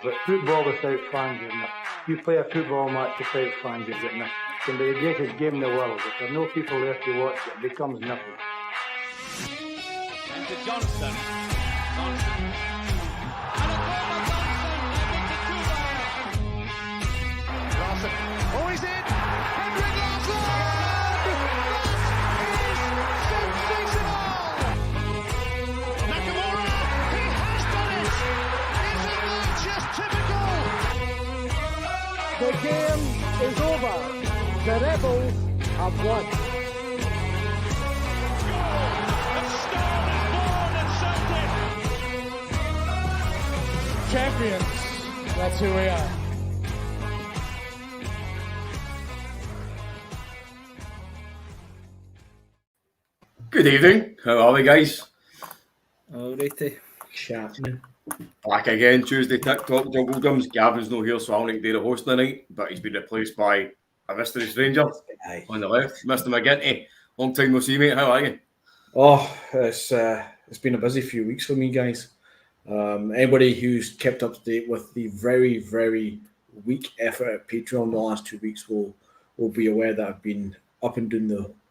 But football without fans is not. You play a football match without fans, it can be the greatest game in the world. If there are no people there to watch, it becomes nothing. And to Johnson. And a goal for Johnson. Oh, he's in! Henrik Larsson! That is sensational! Nakamura! He has done it! Isn't that just typical? The game is over. The Rebels have won. A star is born in Celtic! Champions. That's who we are. Good evening. How are we, guys? Alrighty. Chatting. Back again, Tuesday TikTok Jungle Drums. Gavin's not here, so I'll need to do the host tonight, but he's been replaced by a mystery stranger on the left, Mr. McGinty. Long time no see, mate. How are you? Oh, it's been a busy few weeks for me, guys. Anybody who's kept up to date with the very, very weak effort at Patreon the last 2 weeks will be aware that I've been up and down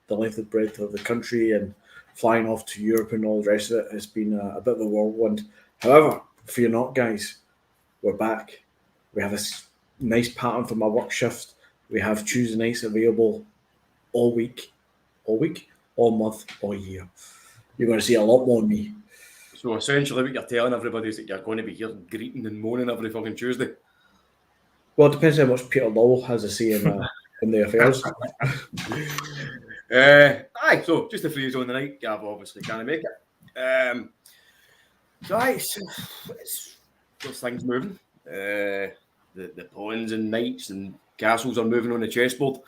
the length and breadth of the country and flying off to Europe and all the rest of it. It's been a bit of a whirlwind. However, fear not, guys. We're back. We have a nice pattern for my work shift. We have Tuesday nights available all week, all month, all year. You're going to see a lot more of me. So essentially what you're telling everybody is that you're going to be here greeting and moaning every fucking Tuesday. Well, it depends how much Peter Lowell has to say in the affairs. So just a freeze on the night. Gav obviously can't make it. There's things moving. The pawns and knights and castles are moving on the chessboard.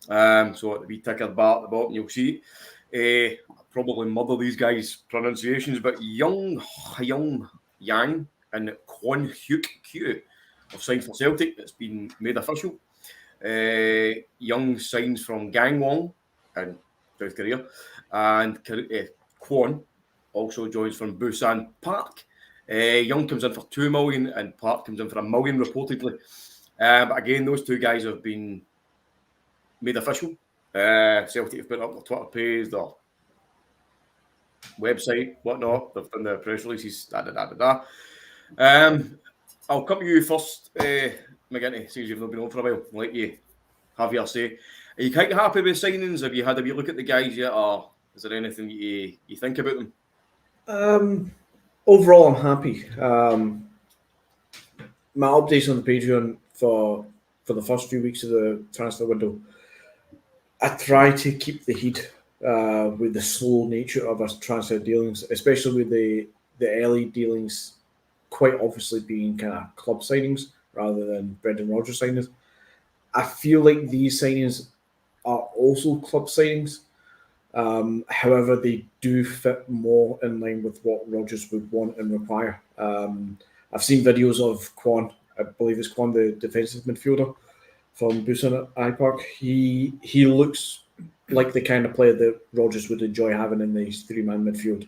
So at the wee ticker bar at the bottom, you'll see it. Probably murder these guys' pronunciations, but Young Yang and Kwon Hyuk Kyu have signed for Celtic. It's been made official. Young signs from Gangwon in South Korea, and Kwon also joins from Busan Park. Young comes in for 2 million and Park comes in for 1 million reportedly. But again, those two guys have been made official. Celtic have put up their Twitter page, their website, whatnot. They've done their press releases. I'll come to you first, McGinty, since you've not been on for a while. I'll let you have your say. Are you quite happy with signings? Have you had a wee look at the guys yet, or is there anything you think about them? Overall, I'm happy. My updates on the Patreon for the first few weeks of the transfer window, I try to keep the heat with the slow nature of our transfer dealings, especially with the early dealings quite obviously being kind of club signings rather than Brendan Rodgers signings. I feel like these signings are also club signings. However, they do fit more in line with what Rodgers would want and require. I've seen videos of Kwon, I believe it's Kwon, the defensive midfielder from Busan Park. He looks like the kind of player that Rodgers would enjoy having in these 3-man midfield,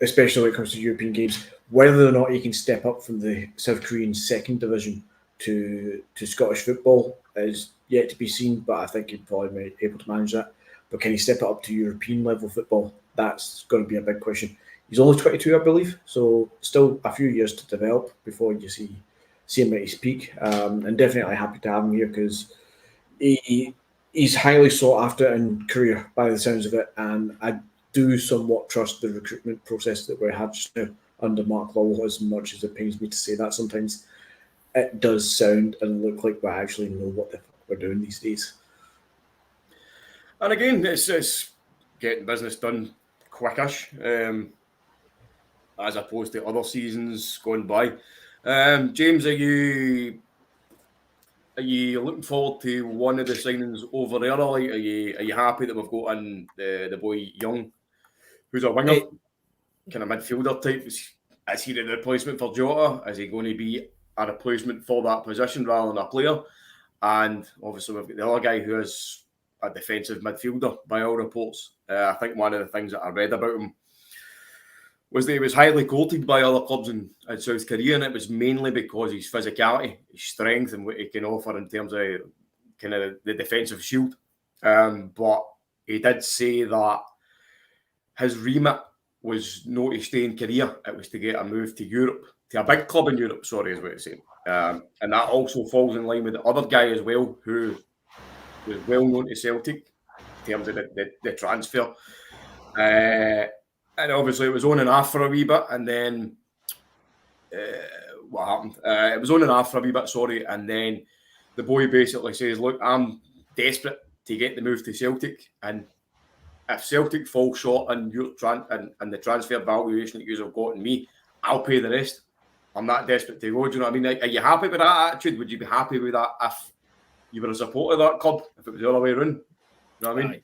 especially when it comes to European games. Whether or not he can step up from the South Korean second division to Scottish football is yet to be seen, but I think he'd probably be able to manage that. But can he step it up to European level football? That's going to be a big question. He's only 22, I believe, so still a few years to develop before you see him at his peak. And definitely happy to have him here because he's highly sought after in Korea by the sounds of it, and I do somewhat trust the recruitment process that we have just now under Mark Lowell, as much as it pains me to say that sometimes. It does sound and look like we actually know what the fuck we're doing these days. And again, it's getting business done quickish, as opposed to other seasons gone by. James, are you looking forward to one of the signings over there? Like, are you happy that we've got in the boy Young, who's a winger, kind of midfielder type? Is he the replacement for Jota? Is he going to be a replacement for that position rather than a player? And obviously we've got the other guy who is a defensive midfielder by all reports. I think one of the things that I read about him was that he was highly courted by other clubs in South Korea, and it was mainly because his physicality, his strength, and what he can offer in terms of kind of the defensive shield. But he did say that his remit was not to stay in Korea, it was to get a move to Europe, to a big club in Europe, sorry, is what he's saying. And that also falls in line with the other guy as well, who was well known to Celtic in terms of the transfer. And obviously it was on and off for a wee bit, and then what happened? It was on and off for a wee bit, sorry, and then the boy basically says, look, I'm desperate to get the move to Celtic, and if Celtic fall short on your and the transfer valuation that you have got in me, I'll pay the rest. I'm that desperate to go. Do you know what I mean? Are you happy with that attitude? Would you be happy with that if you were a supporter of that club, if it was the other way around? You know what I mean?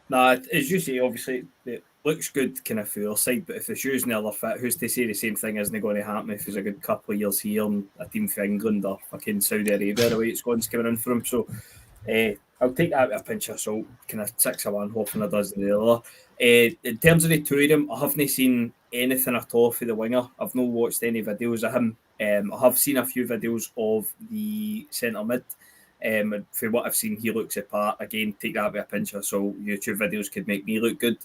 Nah, as you say, obviously, it looks good kind of for our side, but if the shoes never fit, who's to say the same thing isn't going to happen if there's a good couple of years here and a team for England or fucking Saudi Arabia, the way it's going coming in for him. So I'll take that with a pinch of salt, kind of 6 of one, hoping a dozen of the other. In terms of the two of them, I haven't seen anything at all for the winger. I've not watched any videos of him. I have seen a few videos of the centre mid. And for what I've seen, he looks apart. Again, take that with a pinch of salt. YouTube videos could make me look good.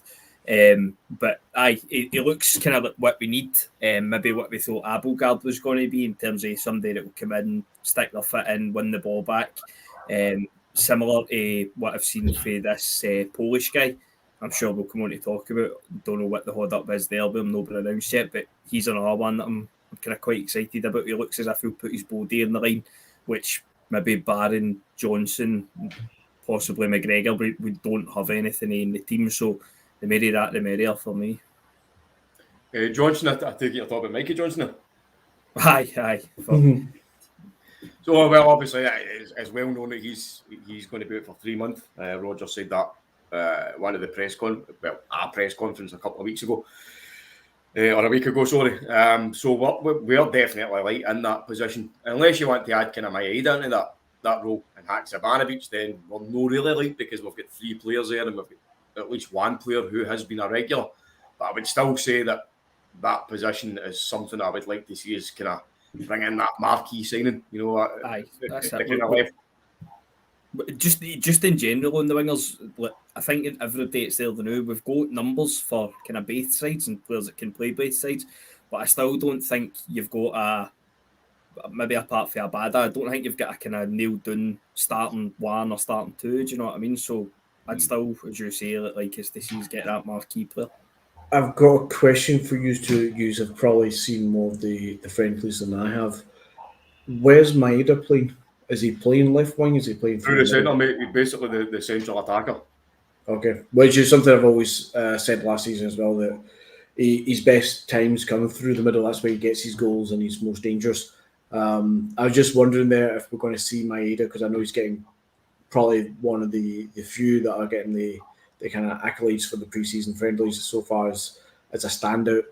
But he looks kind of like what we need. Maybe what we thought Abelgard was going to be in terms of somebody that will come in, stick their foot in, win the ball back. Similar to what I've seen for this Polish guy. I'm sure we'll come on to talk about. Don't know what the hold up is there, but I'm not been announced yet. But he's another one that I'm kind of quite excited about. He looks as if he'll put his body in the line, which maybe barring Johnson, possibly McGregor, but we don't have anything in the team. So the merrier that, the merrier for me. Johnson, I take it you're talking about Mikey Johnson. Aye. So, well, obviously, it's well known that he's going to be out for 3 months. Rodgers said that one of the press conference a couple of weeks ago, or a week ago, sorry. So we're definitely light in that position. Unless you want to add kind of Maeda into that role and Haksabanovic, then we're not really light because we've got 3 players there and we've got at least one player who has been a regular. But I would still say that position is something I would like to see as kind of bring in that marquee signing, you know. Aye, that's it. Just in general on the wingers, I think every day it's there now. We've got numbers for kind of both sides and players that can play both sides, but I still don't think you've got maybe apart from Abada, I don't think you've got a kind of nailed down starting 1 or starting 2. Do you know what I mean? So I'd still, as you say, like is to see us get that marquee player. I've got a question for you two. You have probably seen more of the friendlies than I have. Where's Maeda playing? Is he playing left wing? Is he playing through the centre, mate? He's basically the central attacker. Okay, which is something I've always said last season as well, that his best times coming through the middle. That's where he gets his goals and he's most dangerous. I was just wondering there if we're going to see Maeda, because I know he's getting probably one of the few that are getting the kind of accolades for the pre-season friendlies so far as a standout.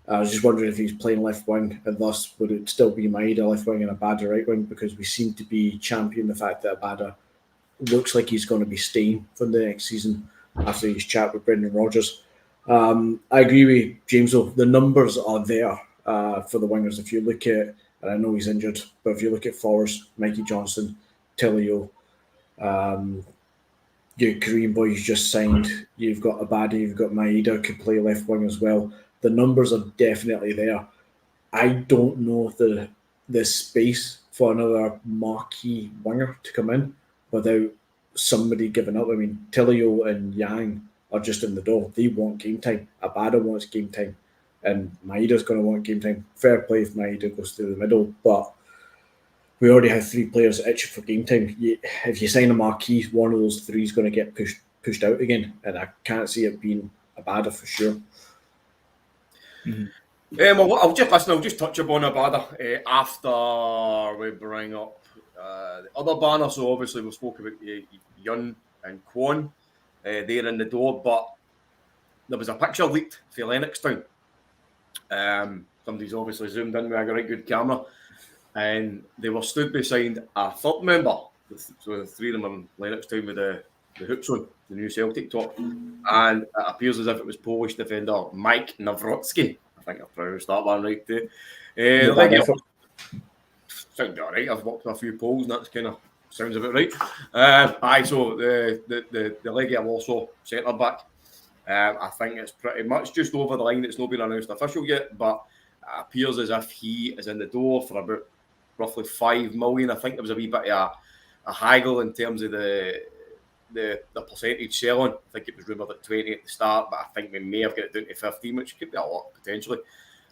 I was just wondering if he's playing left wing, and thus would it still be Maeda left wing and Abada right wing, because we seem to be championing the fact that Abada looks like he's going to be staying for the next season after his chat with Brendan Rodgers. I agree with James, though. The numbers are there for the wingers. If you look at, and I know he's injured, but if you look at Forrest, Mikey Johnson, Tillio, your Korean boy who's just signed, you've got Abada, you've got Maeda, could play left wing as well. The numbers are definitely there. I don't know if there's space for another marquee winger to come in without somebody giving up. I mean, Tillio and Yang are just in the door. They want game time. Abada wants game time. And Maeda's going to want game time. Fair play if Maeda goes through the middle, but we already have 3 players itching for game time. If you sign a marquee, one of those 3 is going to get pushed out again, and I can't see it being Abada for sure. Mm-hmm. Well, I'll just touch upon Abada after we bring up the other banner. So obviously we spoke about Yun and Kwon. They're in the door, but there was a picture leaked for Lennoxtown. Somebody's obviously zoomed in with a very good camera, and they were stood beside a third member. So the 3 of them are in Lennoxtown with the hoops on, the new Celtic top, and it appears as if it was Polish defender Mike Nawrocki. think I've probably start one right too. Bad effort. Sounds all right. I've worked with a few polls, and that's kind of sounds about right. So the Legia Warsaw centre back. I think it's pretty much just over the line. It's not been announced official yet, but it appears as if he is in the door for about roughly 5 million. I think there was a wee bit of a haggle in terms of the percentage selling. I think it was rumoured at 20 at the start, but I think we may have got it down to 15, which could be a lot potentially.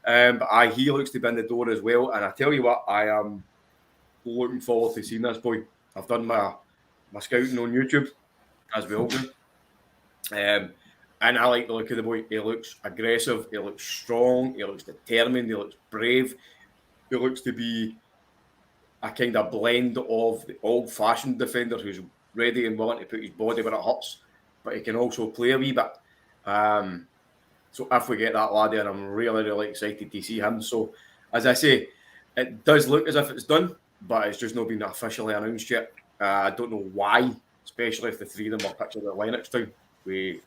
But he looks to be in the door as well. And I tell you what, I am looking forward to seeing this boy. I've done my scouting on YouTube, as we all do. And I like the look of the boy. He looks aggressive, he looks strong, he looks determined, he looks brave. He looks to be a kind of blend of the old-fashioned defender who's ready and willing to put his body where it hurts, but he can also play a wee bit. So if we get that lad in, I'm really, really excited to see him. So, as I say, it does look as if it's done, but it's just not been officially announced yet. I don't know why, especially if the three of them are pictured at Lennox Town. The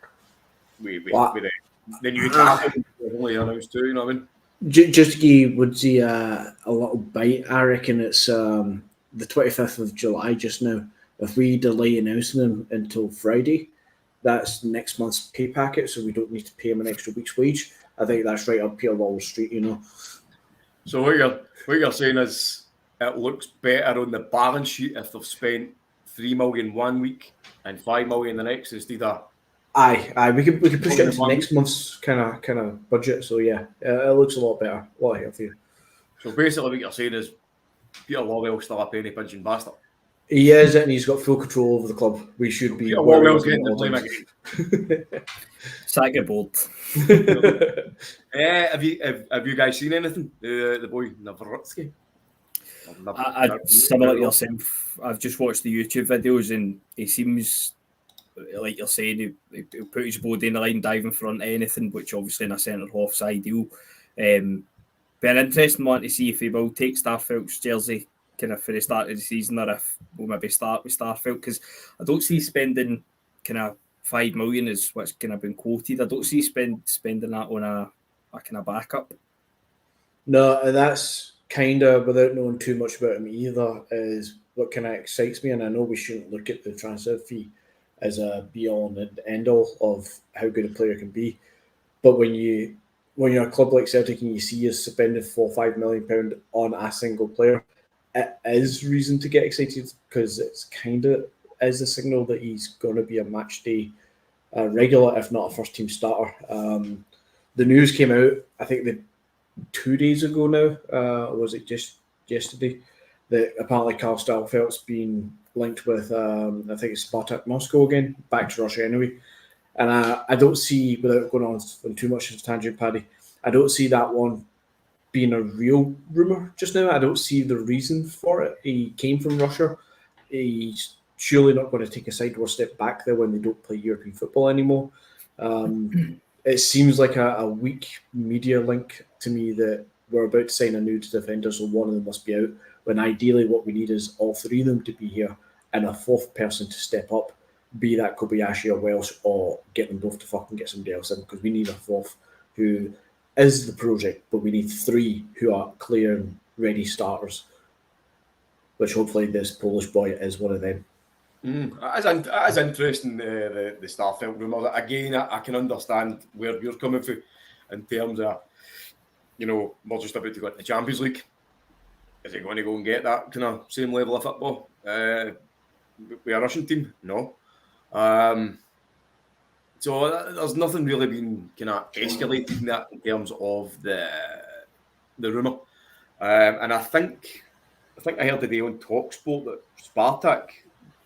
new captain was only announced too, you know what I mean? Just to give Woodsy a little bite, I reckon it's the 25th of July just now. If we delay announcing them until Friday, that's next month's pay packet, so we don't need to pay him an extra week's wage. I think that's right up Pierre Wall Street, you know. So what you're saying is it looks better on the balance sheet if they've spent 3 million 1 week and 5 million the next instead of. Aye, we could push it into next month's kind of budget. So yeah, it looks a lot better, a lot healthier. So basically, what you're saying is Peter Lawwell's still a penny pinching bastard. He is, and he's got full control over the club. We should be. Peter Lawwell's getting the blame again. Saga bold. Have you guys seen anything? The boy Navritsky. Similar to yourself, I've just watched the YouTube videos, and he seems, like you're saying, he'll put his body in the line, dive in front of anything, which obviously in a centre-half's ideal. Be an interesting one to see if he will take Starfelt's jersey kind of for the start of the season, or if we'll maybe start with Starfelt, because I don't see spending kind of 5 million is what's kind of been quoted. I don't see spending that on a kind of backup. No, and that's kind of, without knowing too much about him either, is what kind of excites me. And I know we shouldn't look at the transfer fee as a be-all and end-all of how good a player can be. But when you're a club like Celtic and you see us spending £4 or £5 million on a single player, it is reason to get excited, because it's kind of is a signal that he's going to be a match day regular, if not a first-team starter. The news came out, I think 2 days ago now, or was it just yesterday, that apparently Karl Starfelt's been linked with, I think it's Spartak Moscow again, back to Russia anyway. And I don't see, without going on too much of a tangent, Paddy, I don't see that one being a real rumour just now. I don't see the reason for it. He came from Russia. He's surely not going to take a sideways step back there when they don't play European football anymore. It seems like a weak media link to me that we're about to sign a new defender, so one of them must be out, when ideally what we need is all three of them to be here and a fourth person to step up, be that Kobayashi or Welsh, or get them both to fucking get somebody else in, because we need a fourth who is the project, but we need three who are clear and ready starters, which hopefully this Polish boy is one of them. That is interesting, the Starfelt rumour. Again, I can understand where you're coming from in terms of, we're just about to go into the Champions League. Is he going to go and get that kind of same level of football with a Russian team? No. So there's nothing really been kind of escalated in that in terms of the rumour. And I think I heard today on TalkSport that Spartak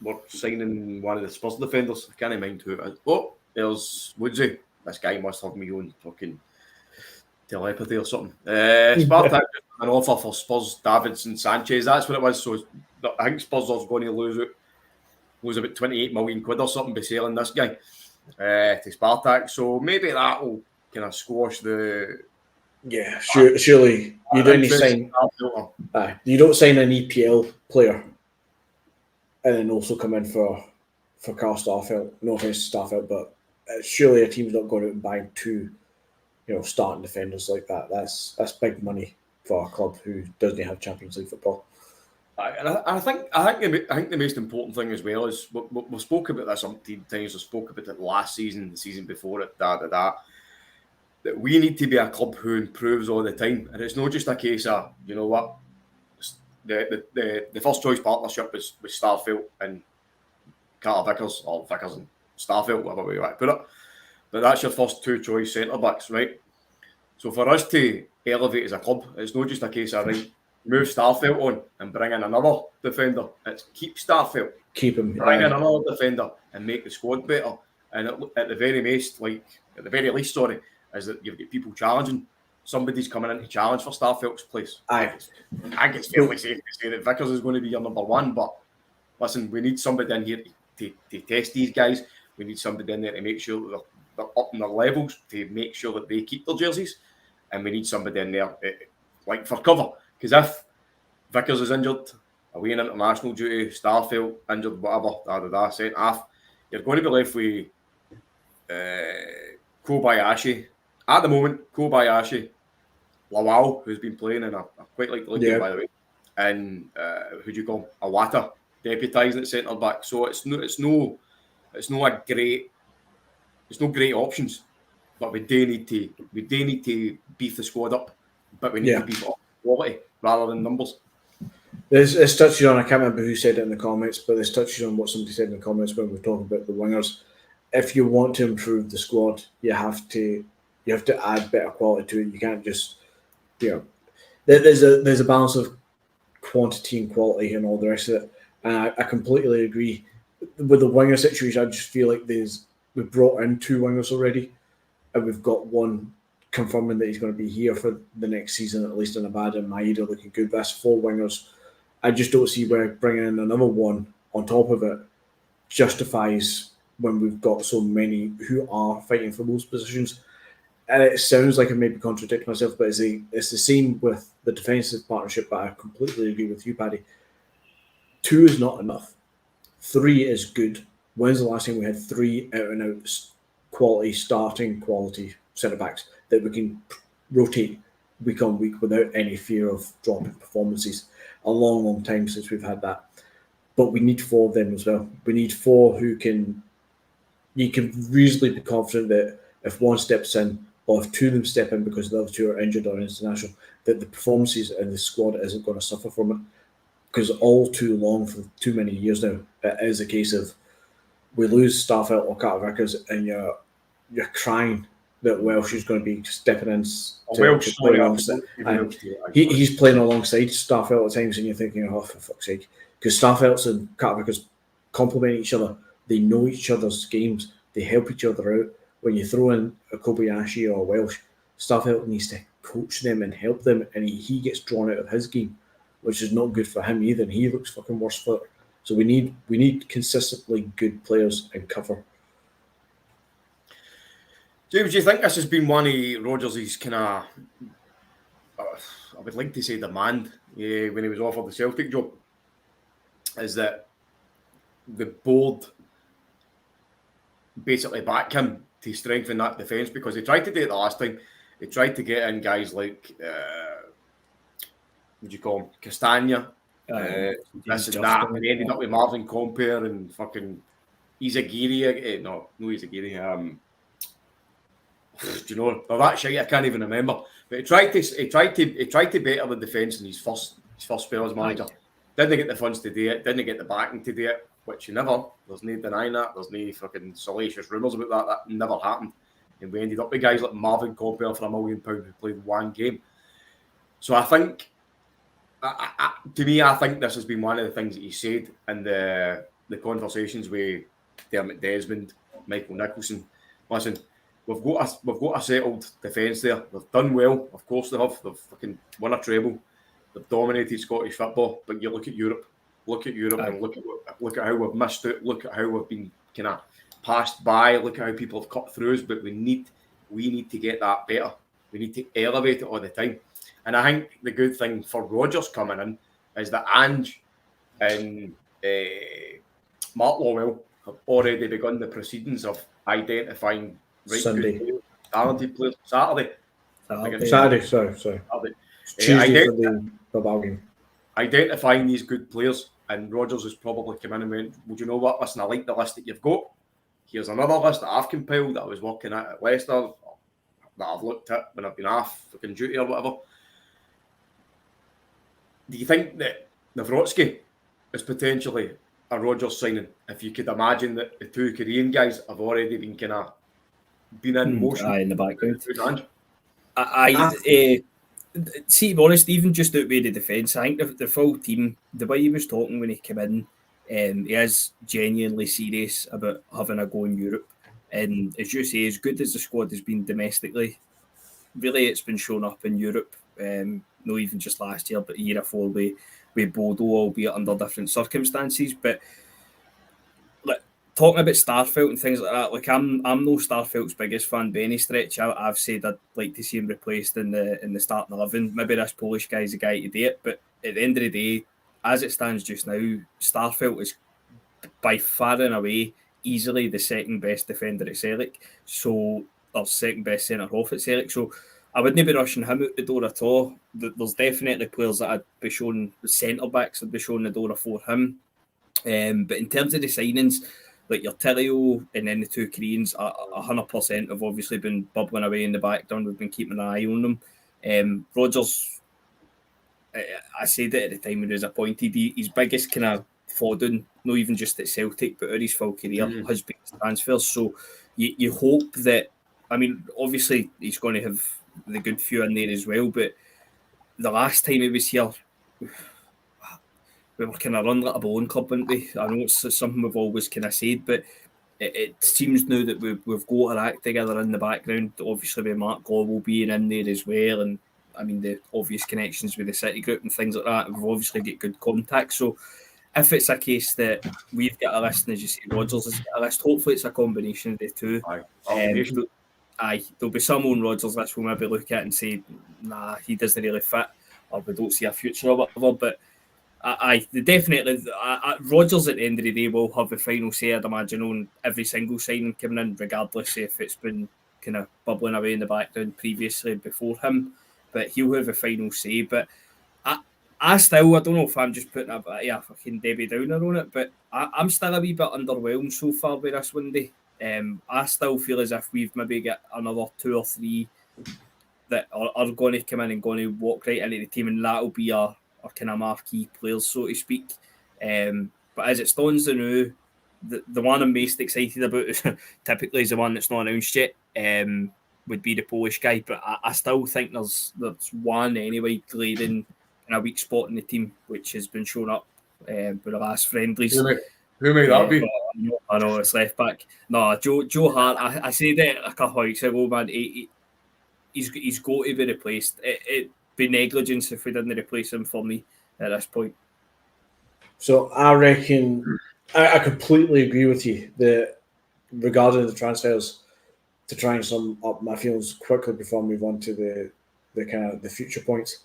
were signing one of the Spurs defenders. I can't mind who it is. Oh, there's Woodsy. This guy must have me on fucking telepathy or something. Spartak an offer for Spurs, Davidson, Sanchez. That's what it was. So I think Spurs are going to lose about 28 million quid or something by selling this guy to Spartak. So maybe that will kind of squash the. Yeah, surely you don't sign. You don't sign an EPL player and then also come in for Karl Starfelt. No offense to Starfelt, but surely a team's not going out and buying two starting defenders like that. That's big money for a club who doesn't have Champions League football. I think the most important thing as well is we spoke about this umpteen times. We spoke about it last season, the season before it, that we need to be a club who improves all the time, and it's not just a case of the first choice partnership was Starfelt and Carter Vickers, or Vickers and Starfelt, whatever way you want to put it. But that's your first two choice centre backs, right? So for us to elevate as a club, it's not just a case of move Starfelt on and bring in another defender. It's keep Starfelt, keep him, bring in another defender, and make the squad better. And at the very least, is that you've got people challenging. Somebody's coming in to challenge for Starfelt's place. I think it's fairly safe to say that Vickers is going to be your number one. But listen, we need somebody in here to test these guys. We need somebody in there to make sure that they're up in their levels, to make sure that they keep their jerseys. And we need somebody in there for cover. Because if Vickers is injured, away in international duty, Starfelt injured, whatever, sent off, you're going to be left with Kobayashi. At the moment, Kobayashi, Lawal, who's been playing, and I quite like the look by the way, and who do you call him? Awata, deputising at centre back. So it's no great options, but we do need to beef the squad up, but we need to beef up quality rather than numbers. It's touching on, I can't remember who said it in the comments, but it's touching on what somebody said in the comments when we were talking about the wingers. If you want to improve the squad, you have to add better quality to it. You can't just, there's a balance of quantity and quality and all the rest of it. And I completely agree with the winger situation. I just feel like we've brought in two wingers already, and we've got one confirming that he's going to be here for the next season, at least in Abada and Maeda looking good. That's four wingers. I just don't see where bringing in another one on top of it justifies when we've got so many who are fighting for those positions. And it sounds like I maybe contradict myself, but it's the same with the defensive partnership, but I completely agree with you, Paddy. 2 is not enough. 3 is good. When's the last time we had 3 out-and-out quality centre-backs that we can rotate week on week without any fear of dropping performances? A long, long time since we've had that. But we need 4 of them as well. We need 4 who you can reasonably be confident that if one steps in, or if 2 of them step in because the other 2 are injured or international, that the performances in the squad isn't going to suffer from it. Because all too long, for too many years now, it is a case of we lose Starfelt or Carter Vickers, and you're crying that Welsh is going to be stepping in to play alongside. He's playing alongside Starfelt at times, and you're thinking, oh, for fuck's sake. Because Starfelts and Carter Vickers complement each other. They know each other's games. They help each other out. When you throw in a Kobayashi or a Welsh, Starfelt needs to coach them and help them, and he gets drawn out of his game, which is not good for him either. And he looks fucking worse for it. So we need consistently good players in cover. James, do you think this has been one of Rodgers' kind of, I would like to say demand, when he was offered the Celtic job, is that the board basically back him to strengthen that defence? Because he tried to do it the last time. He tried to get in guys like, what do you call him, Castagna, this and that, and he ended up with Marvin Compere and fucking Izagiri. No Izagiri. Do you know? Well, that shit I can't even remember. But he tried to better the defence in his first spell as manager. Didn't get the funds to do it. Didn't get the backing to do it. Which you never. There's no denying that. There's no fucking salacious rumours about that. That never happened. And we ended up with guys like Marvin Compere for £1 million who played one game. So I think, to me, I think this has been one of the things that he said in the conversations with Dermot Desmond, Michael Nicholson. Listen, we've got a settled defence there. They've done well, of course they have. They've fucking won a treble. They've dominated Scottish football. But you look at Europe. And look at how we've missed out. Look at how we've been kind of passed by. Look at how people have cut through us. But we need to get that better. We need to elevate it all the time. And I think the good thing for Rodgers coming in is that Ange and Mark Lawwell have already begun the proceedings of identifying talented players. Saturday, Saturday, sorry. Saturday. It's Tuesday for the Bilbao game. Identifying these good players, and Rodgers has probably come in and went, well, do you know what? Listen, I like the list that you've got. Here's another list that I've compiled that I was working at Leicester, that I've looked at when I've been off fucking duty or whatever. Do you think that Nawrocki is potentially a Rodgers signing? If you could imagine that the two Korean guys have already been in motion in the background. I See, to be honest, even just out with the defence, I think the full team, the way he was talking when he came in, he is genuinely serious about having a go in Europe. And as you say, as good as the squad has been domestically, really it's been shown up in Europe. Not even just last year, but the year before with Bodo, albeit under different circumstances. But talking about Starfelt and things like that, like I'm no Starfelt's biggest fan by any stretch. I've said I'd like to see him replaced in the starting 11. Maybe this Polish guy's the guy to do it, but at the end of the day, as it stands just now, Starfelt is by far and away easily the second best defender at Celtic, or second best centre half at Celtic. So I wouldn't be rushing him out the door at all. There's definitely players that I'd be showing, centre backs I'd be showing the door for him. But in terms of the signings, like your Tilio and then the two Koreans, 100% have obviously been bubbling away in the background. We've been keeping an eye on them. Rodgers, I said it at the time when he was appointed, his biggest kind of falling, not even just at Celtic, but his full career, has been transfers. So you hope that, I mean, obviously he's going to have the good few in there as well, but the last time he was here, we were kind of run like a bowling club, weren't we? I know it's something we've always kind of said, but it seems now that we've got our act together in the background, obviously with Mark Gobble being in there as well, and I mean the obvious connections with the City group and things like that. We've obviously got good contacts, so if it's a case that we've got a list, and as you say, Rodgers has got a list, hopefully it's a combination of the two. There'll be some on Rodgers' list we'll maybe look at and say, nah, he doesn't really fit, or we don't see a future or whatever, but definitely, Rodgers at the end of the day will have the final say, I'd imagine, on every single signing coming in, regardless if it's been kind of bubbling away in the background previously before him. But he'll have a final say. But I still, I don't know if I'm just putting a fucking Debbie Downer on it, but I'm still a wee bit underwhelmed so far with this Windy. I still feel as if we've maybe got another 2 or 3 that are going to come in and going to walk right into the team, and that'll be our kind of marquee players, so to speak. But as it stands now, the one I'm most excited about typically is the one that's not announced yet, would be the Polish guy. But I still think there's one anyway glaring in a weak spot in the team, which has been shown up with the last friendlies. Who may that be? I know it's left back. No, Joe Hart. I said it a couple of weeks ago, man. He's got to be replaced. It'd be negligence if we didn't replace him for me at this point. So I reckon I completely agree with you that regarding the transfers, to try and sum up my feelings quickly before I move on to the kind of the future points.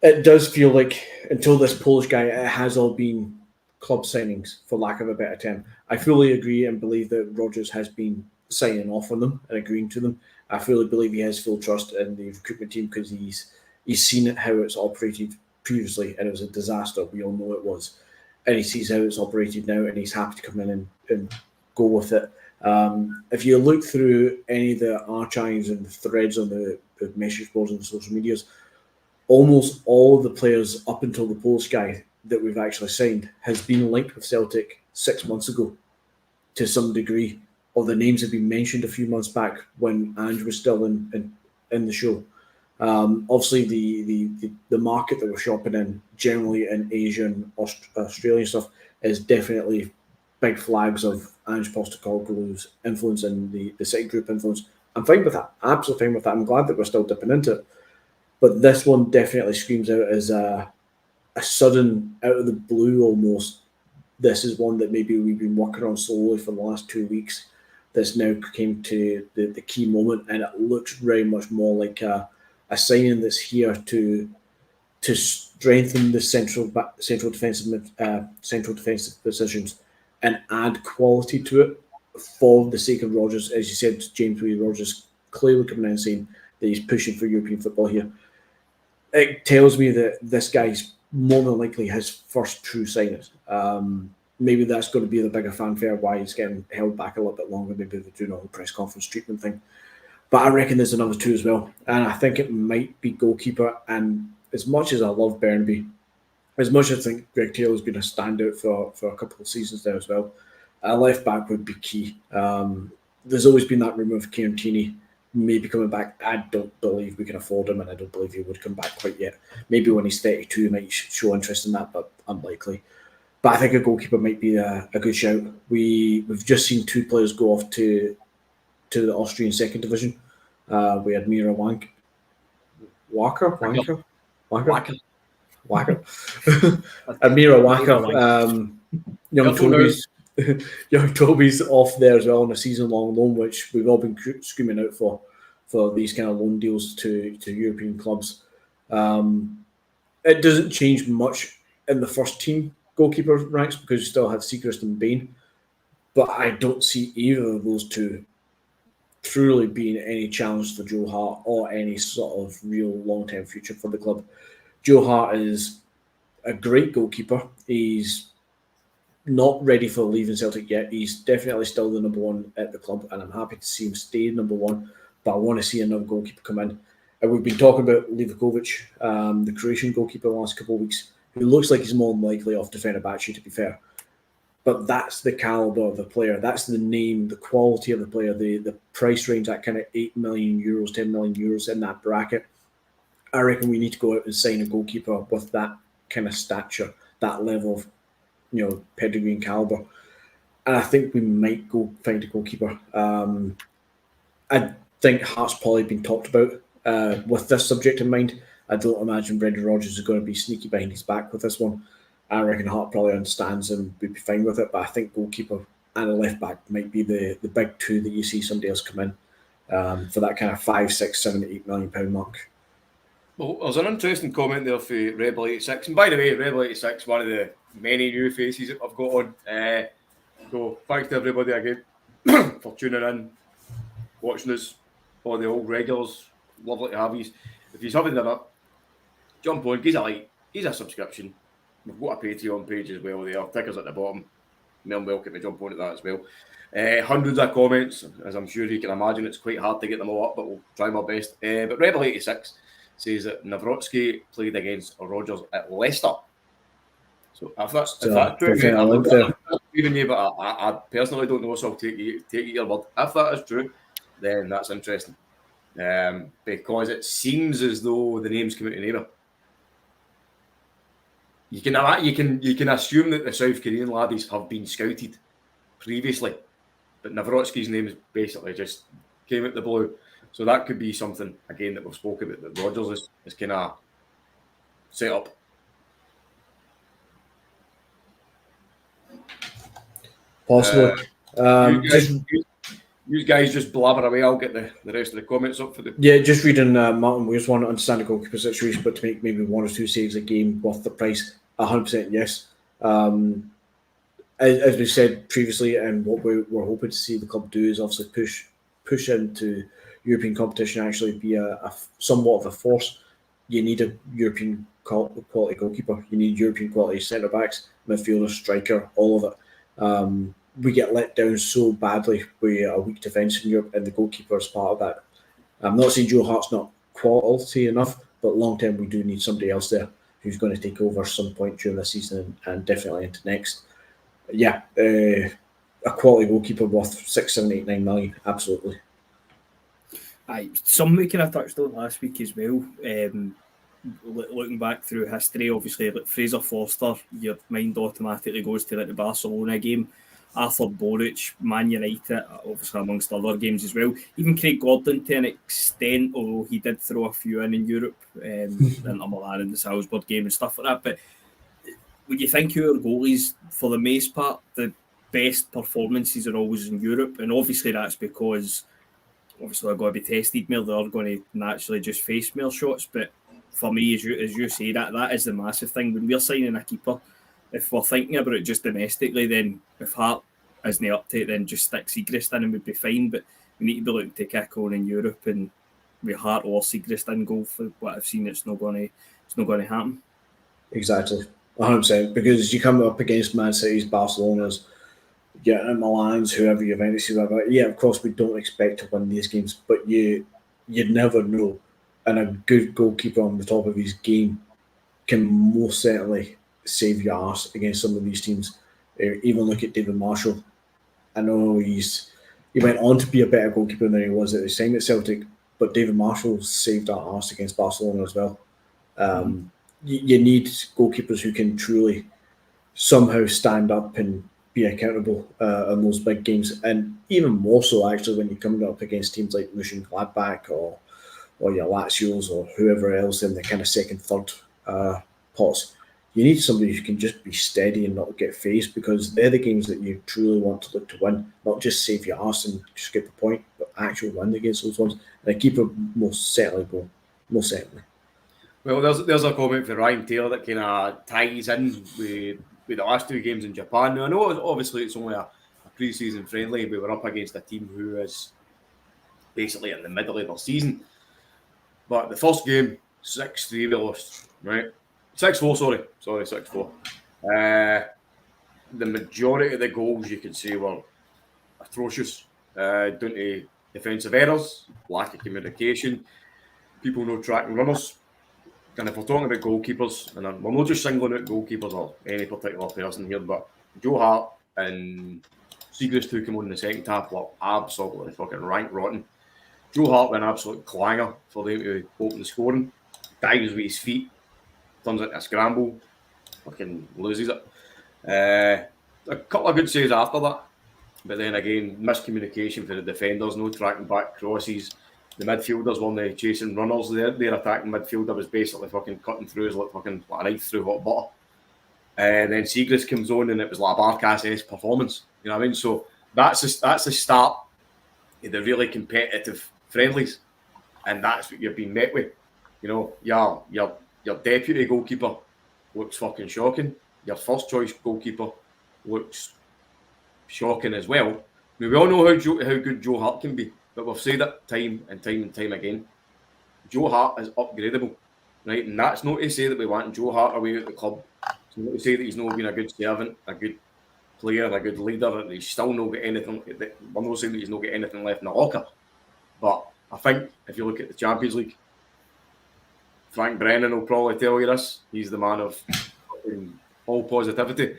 It does feel like until this Polish guy, it has all been club signings, for lack of a better term. I fully agree and believe that Rodgers has been signing off on them and agreeing to them. I fully believe he has full trust in the recruitment team because he's seen it, how it's operated previously, and it was a disaster. We all know it was. And he sees how it's operated now, and he's happy to come in and go with it. If you look through any of the archives and the threads on the message boards and the social medias, almost all of the players up until the Polish guy that we've actually signed has been linked with Celtic 6 months ago to some degree, or the names have been mentioned a few months back when Ange was still in the show. Obviously, the market that we're shopping in, generally in Asia and Australian stuff, is definitely big flags of Ange Postecoglou's influence and the City Group influence. I'm fine with that. Absolutely fine with that. I'm glad that we're still dipping into it. But this one definitely screams out as a sudden, out of the blue almost. This is one that maybe we've been working on slowly for the last 2 weeks. This now came to the key moment, and it looks very much more like a signing that's here to strengthen the central defensive positions and add quality to it for the sake of Rodgers. As you said, James Rodgers clearly coming in and saying he's pushing for European football here. It tells me that this guy's more than likely his first true signing. Maybe that's going to be the bigger fanfare why he's getting held back a little bit longer. Maybe they're doing all the press conference treatment thing. But I reckon there's another two as well. And I think it might be goalkeeper. And as much as I love Burnby, as much as I think Greg Taylor's been a standout for a couple of seasons there as well, a left back would be key. There's always been that rumour of Kieran Tierney maybe coming back. I don't believe we can afford him, and I don't believe he would come back quite yet. Maybe when he's 32, he might show interest in that, but unlikely. But I think a goalkeeper might be a good shout. We've just seen two players go off to the Austrian second division. We had Mira Wacker. Amira Wacker. Young Toby's off there as well on a season-long loan, which we've all been screaming out for these kind of loan deals to European clubs. It doesn't change much in the first team goalkeeper ranks because you still have Seacrest and Bain, but I don't see either of those two truly being any challenge for Joe Hart or any sort of real long-term future for the club. Joe Hart is a great goalkeeper. He's not ready for leaving Celtic yet. He's definitely still the number one at the club, and I'm happy to see him stay number one, but I want to see another goalkeeper come in. And we've been talking about Livakovic, the Croatian goalkeeper, the last couple of weeks, who looks like he's more than likely off to Fenerbahce, to be fair. But that's the calibre of the player. That's the name, the quality of the player, the price range, that kind of 8 million euros, 10 million euros in that bracket. I reckon we need to go out and sign a goalkeeper with that kind of stature, that level of, pedigree and calibre. And I think we might go find a goalkeeper. I think Hart's probably been talked about with this subject in mind. I don't imagine Brendan Rodgers is going to be sneaky behind his back with this one. I reckon Hart probably understands and would be fine with it, but I think goalkeeper and a left back might be the big two that you see somebody else come in for that kind of 5, 6, 7, 8 million pound mark. Well, there's an interesting comment there for Rebel 86, and by the way, Rebel 86, one of the many new faces that I've got on. So thanks to everybody again for tuning in, watching us, all the old regulars. Lovely to have you. If you haven't done it, jump on, give us a like, give us a subscription. We've got a Patreon page as well there. Tickers at the bottom. You're welcome to jump onto that as well. Hundreds of comments, as I'm sure you can imagine. It's quite hard to get them all up, but we'll try my best. But Rebel 86 says that Nawrocki played against Rodgers at Leicester. So if that's true, but I personally don't know, so I'll take you your word. If that is true, then that's interesting. Because it seems as though the name's coming to neighbour. You can assume that the South Korean laddies have been scouted previously, but Nawrocki's name is basically just came out the blue. So that could be something again that we've spoken about that Rodgers is kind of set up. Possibly. You guys just blabber away. I'll get the rest of the comments up for the. Yeah, just reading Martin Weir's want to understand the goalkeeper situation, but to make maybe 1 or 2 saves a game worth the price. 100% yes. As we said previously, and what we're hoping to see the club do is obviously push into European competition, actually be a somewhat of a force. You need a European quality goalkeeper. You need European quality centre backs, midfielder, striker, all of it. We get let down so badly with a weak defence in Europe, and the goalkeeper is part of that. I'm not saying Joe Hart's not quality enough, but long term we do need somebody else there who's going to take over some point during this season and definitely into next. Yeah, a quality goalkeeper worth 6, 7, 8, 9 million, absolutely. Aye, something we kind of touched on last week as well. Looking back through history, obviously, like Fraser Forster, your mind automatically goes to like the Barcelona game. Arthur Boric, Man United, obviously amongst other games as well. Even Craig Gordon to an extent, although he did throw a few in Europe, Inter Milan and the Salzburg game and stuff like that. But when you think who are goalies, for the most part, the best performances are always in Europe, and obviously that's because obviously they're going to be tested more, they're going to naturally just face more shots. But for me, as you say, that is the massive thing. When we're signing a keeper, if we're thinking about it just domestically, then if Hart isn't up to it, then just stick Seacrest in and we'd be fine. But we need to be looking to kick on in Europe and with Hart or Siegrist in goal for what I've seen, it's not going to happen. Exactly, 100%. Because you come up against Man City's, Barcelona's, Milan's, whoever Juventus, whoever. Yeah, of course we don't expect to win these games, but you'd never know. And a good goalkeeper on the top of his game can most certainly save your arse against some of these teams. Even look at David Marshall. I know he went on to be a better goalkeeper than he was at his time at Celtic, but David Marshall saved our arse against Barcelona as well. You need goalkeepers who can truly somehow stand up and be accountable in those big games, and even more so actually when you're coming up against teams like Mönchengladbach or your Lazios or whoever else in the kind of second, third pots. You need somebody who can just be steady and not get phased, because they're the games that you truly want to look to win, not just save your arse and just get the point, but actually win against those ones. And a keeper most certainly will. Most certainly. Well, there's a comment for Ryan Taylor that kind of ties in with the last two games in Japan. Now, I know obviously it's only a pre-season friendly, but we're up against a team who is basically in the middle of their season. But the first game, 6-3 we lost, right? 6-4, sorry, 6-4. The majority of the goals you could say were atrocious, down to defensive errors, lack of communication, people no tracking runners. And if we're talking about goalkeepers, and we're not just singling out goalkeepers or any particular person here, but Joe Hart and Siegrist, who came on in the second half, were absolutely fucking rank rotten. Joe Hart went an absolute clanger for them to open the scoring. Dives with his feet, turns it into a scramble, fucking loses it. A couple of good saves after that, but then again, miscommunication for the defenders, no tracking back crosses. The midfielders weren't chasing runners. Their attacking midfielder was basically fucking cutting through as like a knife through hot butter. And then Siegrist comes on and it was like a Barkas-esque performance. You know what I mean? So that's the start of the really competitive friendlies, and that's what you've been met with. You know, your deputy goalkeeper looks fucking shocking. Your first choice goalkeeper looks shocking as well. I mean, we all know how good Joe Hart can be, but we've said it time and time again. Joe Hart is upgradable, right? And that's not to say that we want Joe Hart away at the club. It's not to say that he's not been a good servant, a good player, a good leader, and he's still not got anything. We're not saying that he's not got anything left in the locker. But I think if you look at the Champions League, Frank Brennan will probably tell you this. He's the man of all positivity.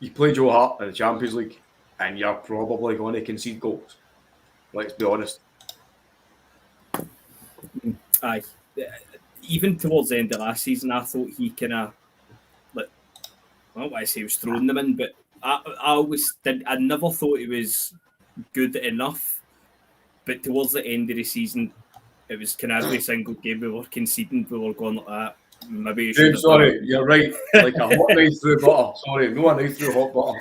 You play Joe Hart in the Champions League, and you're probably going to concede goals. Let's be honest. Aye. Even towards the end of last season, I thought he kind of, I don't want to say he was throwing them in, but I never thought he was good enough. But towards the end of the season, it was kind of every single game we were conceding, we were going like that. Maybe you should. Sorry, you're right. Like a hot knife through butter. Sorry, no a knife through hot butter.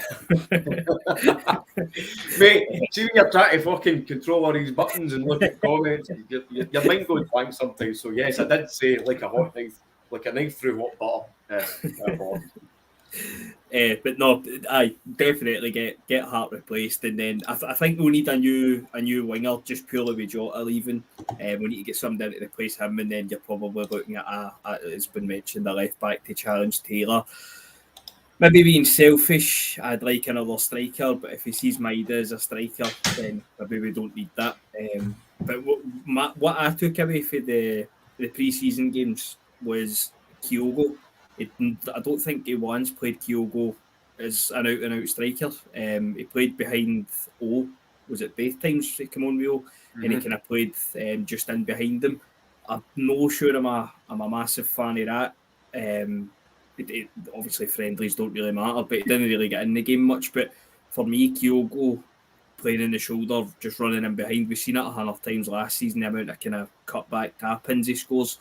Mate, see when you're trying to fucking control all these buttons and look at comments, your mind goes blank sometimes. So yes, I did say like a hot knife, like a knife through hot butter. But no, I definitely get Hart replaced, and then I think we'll need a new winger just purely with Jota leaving. We need to get somebody to replace him, and then you're probably looking at it's been mentioned, a left back to challenge Taylor. Maybe being selfish, I'd like another striker, but if he sees Maida as a striker, then maybe we don't need that. But what I took away for the pre-season games was Kyogo. I don't think he once played Kyogo as an out-and-out striker. He played behind O. Was it both times he came on with O? Mm-hmm. And he kind of played just in behind them. I'm not sure I'm a massive fan of that. Obviously, friendlies don't really matter, but he didn't really get in the game much. But for me, Kyogo playing in the shoulder, just running in behind, we've seen it 100 times last season, the amount of kind of cut-back tap-ins he scores.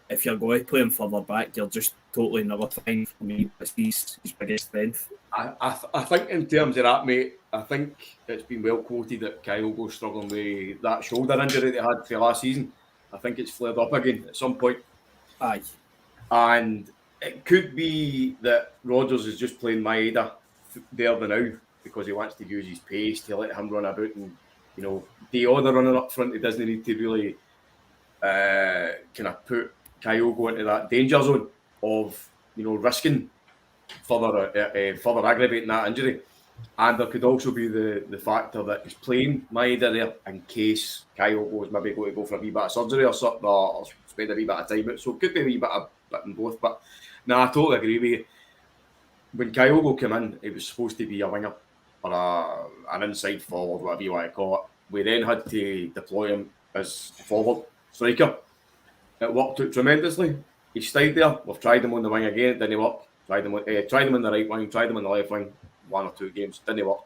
If you're going to play him further back, you're just totally nullifying for me. It's his biggest strength. I think in terms of that, mate, I think it's been well quoted that Kyogo's struggling with that shoulder injury that he had for last season. I think it's flared up again at some point. Aye. And it could be that Rodgers is just playing Maeda there the now because he wants to use his pace to let him run about and, do all the running up front. He doesn't need to really kind of put Kyogo into that danger zone of, risking further aggravating that injury. And there could also be the factor that he's playing Maeda there in case Kyogo is maybe going to go for a wee bit of surgery or something, or spend a wee bit of time out. So it could be a wee bit in both. But no, I totally agree with you. When Kyogo came in, it was supposed to be a winger or an inside forward, whatever you want to call it. We then had to deploy him as a forward striker. It worked out tremendously. He stayed there. We've tried him on the wing again. It didn't work. Tried him on the right wing. Tried him on the left wing. 1 or 2 games. Didn't work.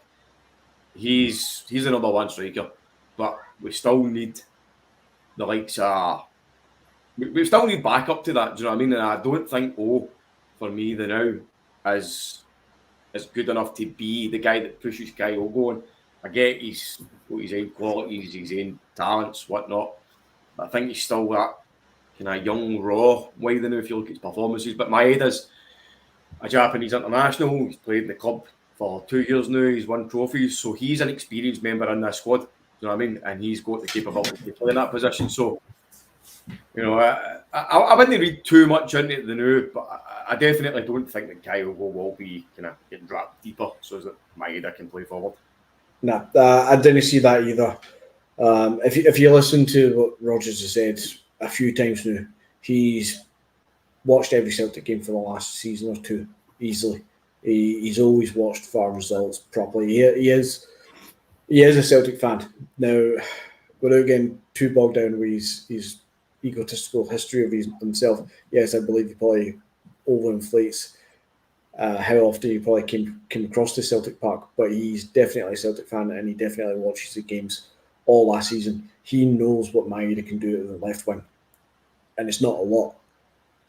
He's a number one striker. But we still need the likes of... We still need backup to that. Do you know what I mean? And I don't think for me, the now is good enough to be the guy that pushes Kyogo on. I get his own qualities, his own talents, whatnot. But I think he's still that kind of young, raw Maeda now if you look at his performances. But Maeda's a Japanese international. He's played in the club for 2 years now. He's won trophies. So he's an experienced member in that squad. Do you know what I mean? And he's got the capability to play in that position. So, I wouldn't read too much into the new, but I definitely don't think that Kyogo will be kind of getting dropped deeper so that Maeda can play forward. No, I didn't see that either. If you listen to what Rodgers has said a few times now, he's watched every Celtic game for the last season or two easily. He's always watched for results properly. He is a Celtic fan. Now, without getting too bogged down with his egotistical history of himself, yes, I believe he probably overinflates how often he probably came across to Celtic Park, but he's definitely a Celtic fan and he definitely watches the games all last season. He knows what Maeda can do at the left wing, and it's not a lot.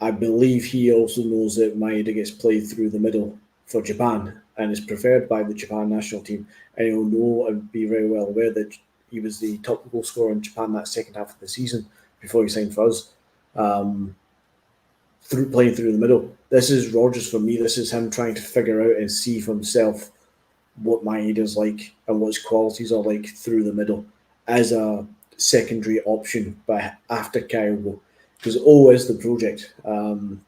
I believe he also knows that Maeda gets played through the middle for Japan and is preferred by the Japan national team, and he'll know and be very well aware that he was the top goal scorer in Japan that second half of the season before he signed for us. Playing through the middle. This is Rodgers for me. This is him trying to figure out and see for himself what Maeda's like and what his qualities are like through the middle as a secondary option after Kyogo, because is the project. And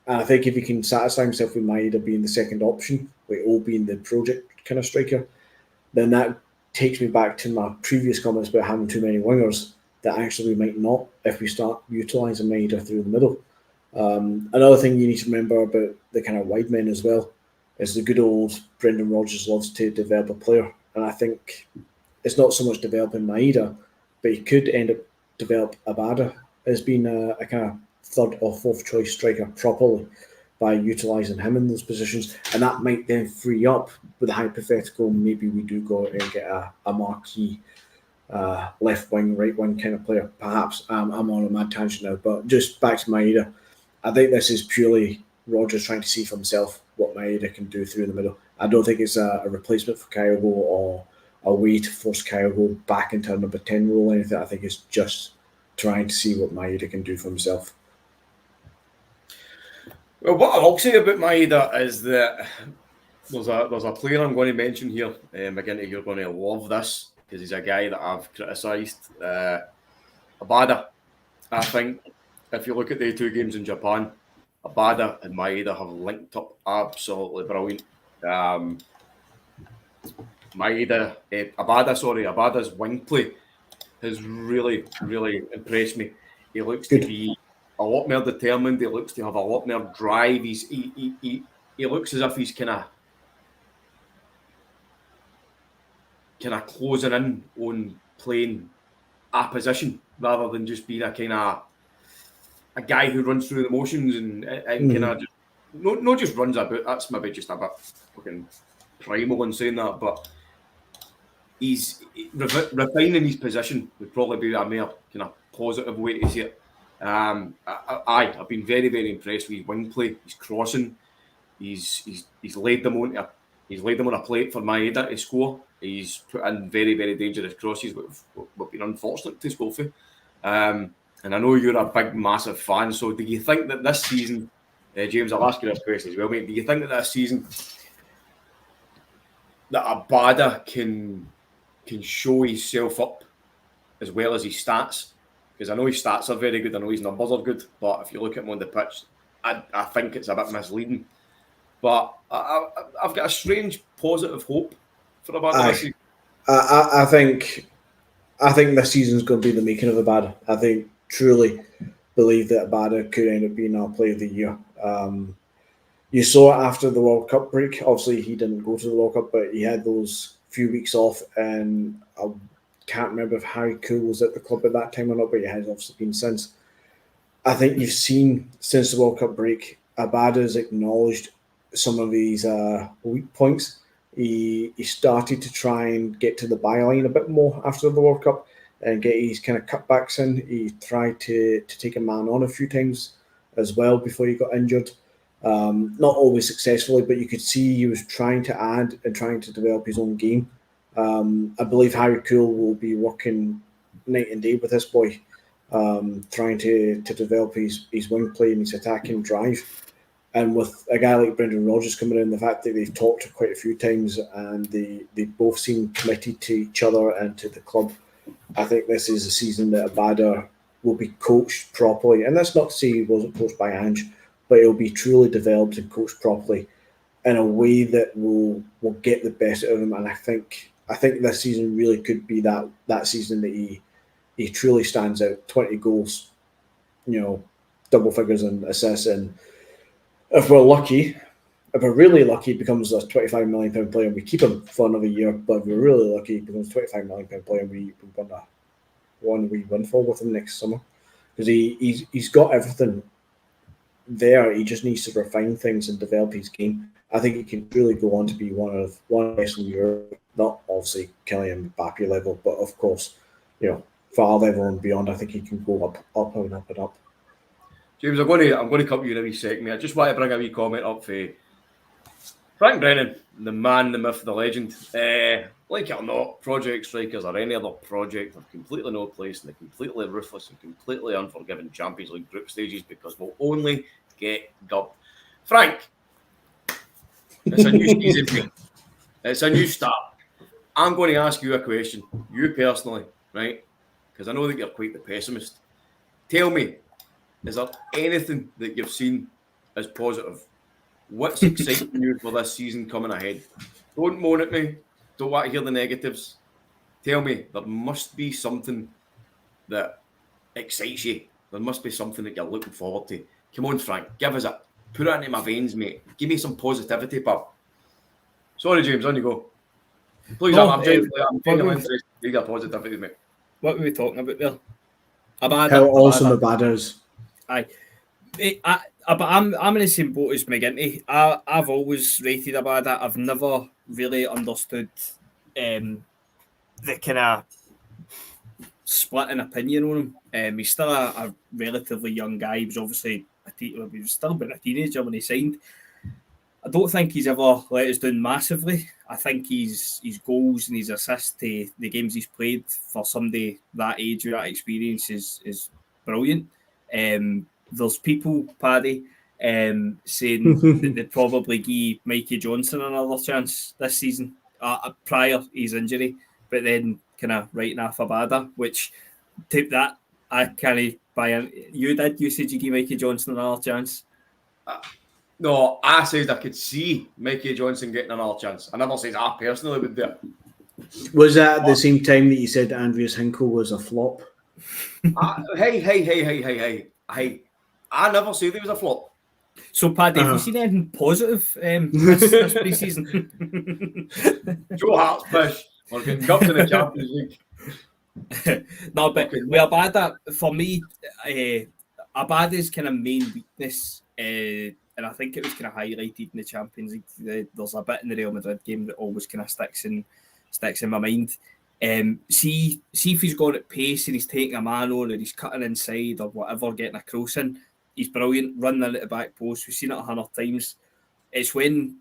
I think if he can satisfy himself with Maeda being the second option, with O being the project kind of striker, then that takes me back to my previous comments about having too many wingers that actually we might not if we start utilising Maeda through the middle. Another thing you need to remember about the kind of wide men as well is the good old Brendan Rodgers loves to develop a player, and I think it's not so much developing Maeda, but he could end up develop Abada as being a kind of third or fourth choice striker properly by utilising him in those positions, and that might then free up with a hypothetical maybe we do go out and get a marquee left wing, right wing kind of player. Perhaps I'm on a mad tangent now, but just back to Maeda. I think this is purely Rodgers trying to see for himself what Maeda can do through the middle. I don't think it's a replacement for Kyogo or a way to force Kyogo back into a number 10 role or anything. I think it's just trying to see what Maeda can do for himself. Well, what I'll say about Maeda is that there's a player I'm going to mention here. Again, you're going to love this because he's a guy that I've criticised. Abada, I think. If you look at the 2 games in Japan, Abada and Maeda have linked up absolutely brilliant. Abada's wing play has really, really impressed me. He looks to be a lot more determined. He looks to have a lot more drive. He looks as if he's kind of closing in on playing a position rather than just being a guy who runs through the motions and kind of just not just runs about. That's maybe just a bit fucking primal in saying that, but he's refining his position would probably be a more kind of positive way to see it. I've been very, very impressed with his wing play, his crossing. He's laid them on a plate for Maeda to score. He's put in very, very dangerous crosses, but we've been unfortunate to score for. And I know you're a big, massive fan. So do you think that this season, James, I'll ask you this question as well, mate. Do you think that this season that Abada can show himself up as well as his stats because I know his stats are very good, I know his numbers are good, but if you look at him on the pitch, I think it's a bit misleading. But I've got a strange positive hope for Abada this season. I think this season's going to be the making of Abada. I think truly believe that Abada could end up being our Player of the Year. You saw it after the World Cup break. Obviously, he didn't go to the World Cup, but he had those few weeks off, and I can't remember if Harry Kewell was at the club at that time or not, but he has obviously been since. I think you've seen since the World Cup break, Abada's acknowledged some of his weak points. He started to try and get to the byline a bit more after the World Cup and get his kind of cutbacks in. He tried to take a man on a few times as well before he got injured. Not always successfully, but you could see he was trying to add and trying to develop his own game. I believe Harry Kewell will be working night and day with this boy, trying to develop his wing play and his attacking drive. And with a guy like Brendan Rodgers coming in, the fact that they've talked quite a few times and they both seem committed to each other and to the club, I think this is a season that Abada will be coached properly. And that's not to say he wasn't coached by Ange, but he'll be truly developed and coached properly in a way that will get the best out of him. And I think this season really could be that season that he truly stands out. 20 goals, double figures and assists. And if we're really lucky, he becomes a £25 million player and we keep him for another year. But if we're really lucky, he becomes a £25 million player and we win for with him next summer. Because he's got everything there. He just needs to refine things and develop his game. I think he can really go on to be one of the best in Europe. Not obviously Kylian Mbappe level, but of course, for our level and beyond, I think he can go up and up and up. James, I'm going to cut you in a wee second, mate. I just want to bring a wee comment up for Frank Brennan, the man, the myth, the legend. Like it or not, Project Strikers or any other project have completely no place in the completely ruthless and completely unforgiving Champions League group stages because we'll only get gubbed. Frank, it's a new season, mate. It's a new start. I'm going to ask you a question, you personally, right? Because I know that you're quite the pessimist. Tell me, is there anything that you've seen as positive? What's exciting you for this season coming ahead? Don't moan at me. Don't want to hear the negatives. Tell me, there must be something that excites you. There must be something that you're looking forward to. Come on, Frank, give us it. Put it into my veins, mate. Give me some positivity, pal. Sorry, James, on you go. Please, I'm genuinely interested in your positivity, mate. What were we talking about there? How awesome Abada is. Aye. I'm in the same boat as McGinty. I've always rated Abada. I've never really understood the kind of split in opinion on him. He's still a relatively young guy. He was obviously he was still been a teenager when he signed. I don't think he's ever let us down massively. I think his goals and his assists to the games he's played for somebody that age with that experience is brilliant. There's people, Paddy, saying that they'd probably give Mikey Johnson another chance this season prior his injury, but then kind of writing off Abada, which take that I can't buy in. You said you give Mikey Johnson another chance. No, I said I could see Mikey Johnson getting another chance. I never said I personally would do it. Was that at the same time that you said Andreas Hinkle was a flop? Hey. I never said he was a flop. So, Paddy, have you seen anything positive this pre-season? Joe Hart's fish. We're getting cupped in the Champions League. No, but with Abada, for me, Abada's kind of main weakness, and I think it was kind of highlighted in the Champions League. There's a bit in the Real Madrid game that always kind of sticks in my mind. See if he's got at pace and he's taking a man on or he's cutting inside or whatever, getting a cross in. He's brilliant, running in at the back post. We've seen it 100 times. It's when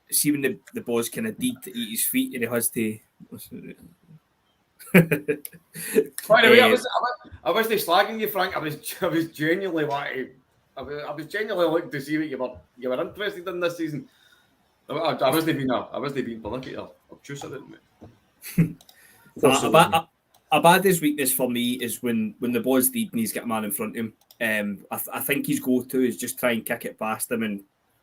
the ball's kind of deep to eat his feet and he has to. By the way, I wasn't slagging you, Frank. I was genuinely wanting. I was genuinely looking to see what you were interested in this season. I wasn't being political. I'm choosing it, mate. Abada's weakness for me is when the ball's deep and he's got a man in front of him. I think his go-to is just try and kick it past him and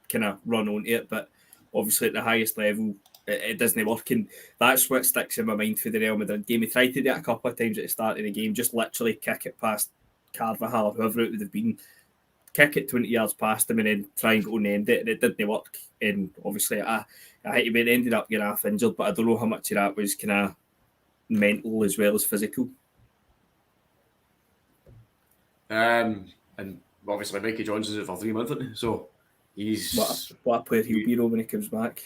kind of run onto it. But obviously at the highest level, it doesn't work. And that's what sticks in my mind for the Real Madrid game. He tried to do it a couple of times at the start of the game, just literally kick it past Carvajal or whoever it would have been, kick it 20 yards past him and then try and go and end it. And it didn't work. And obviously, I ended up getting half injured, but I don't know how much of that was kind of mental as well as physical. And obviously Mikey Johnson's out for 3 months, isn't he? So he's what a player he'll be when he comes back.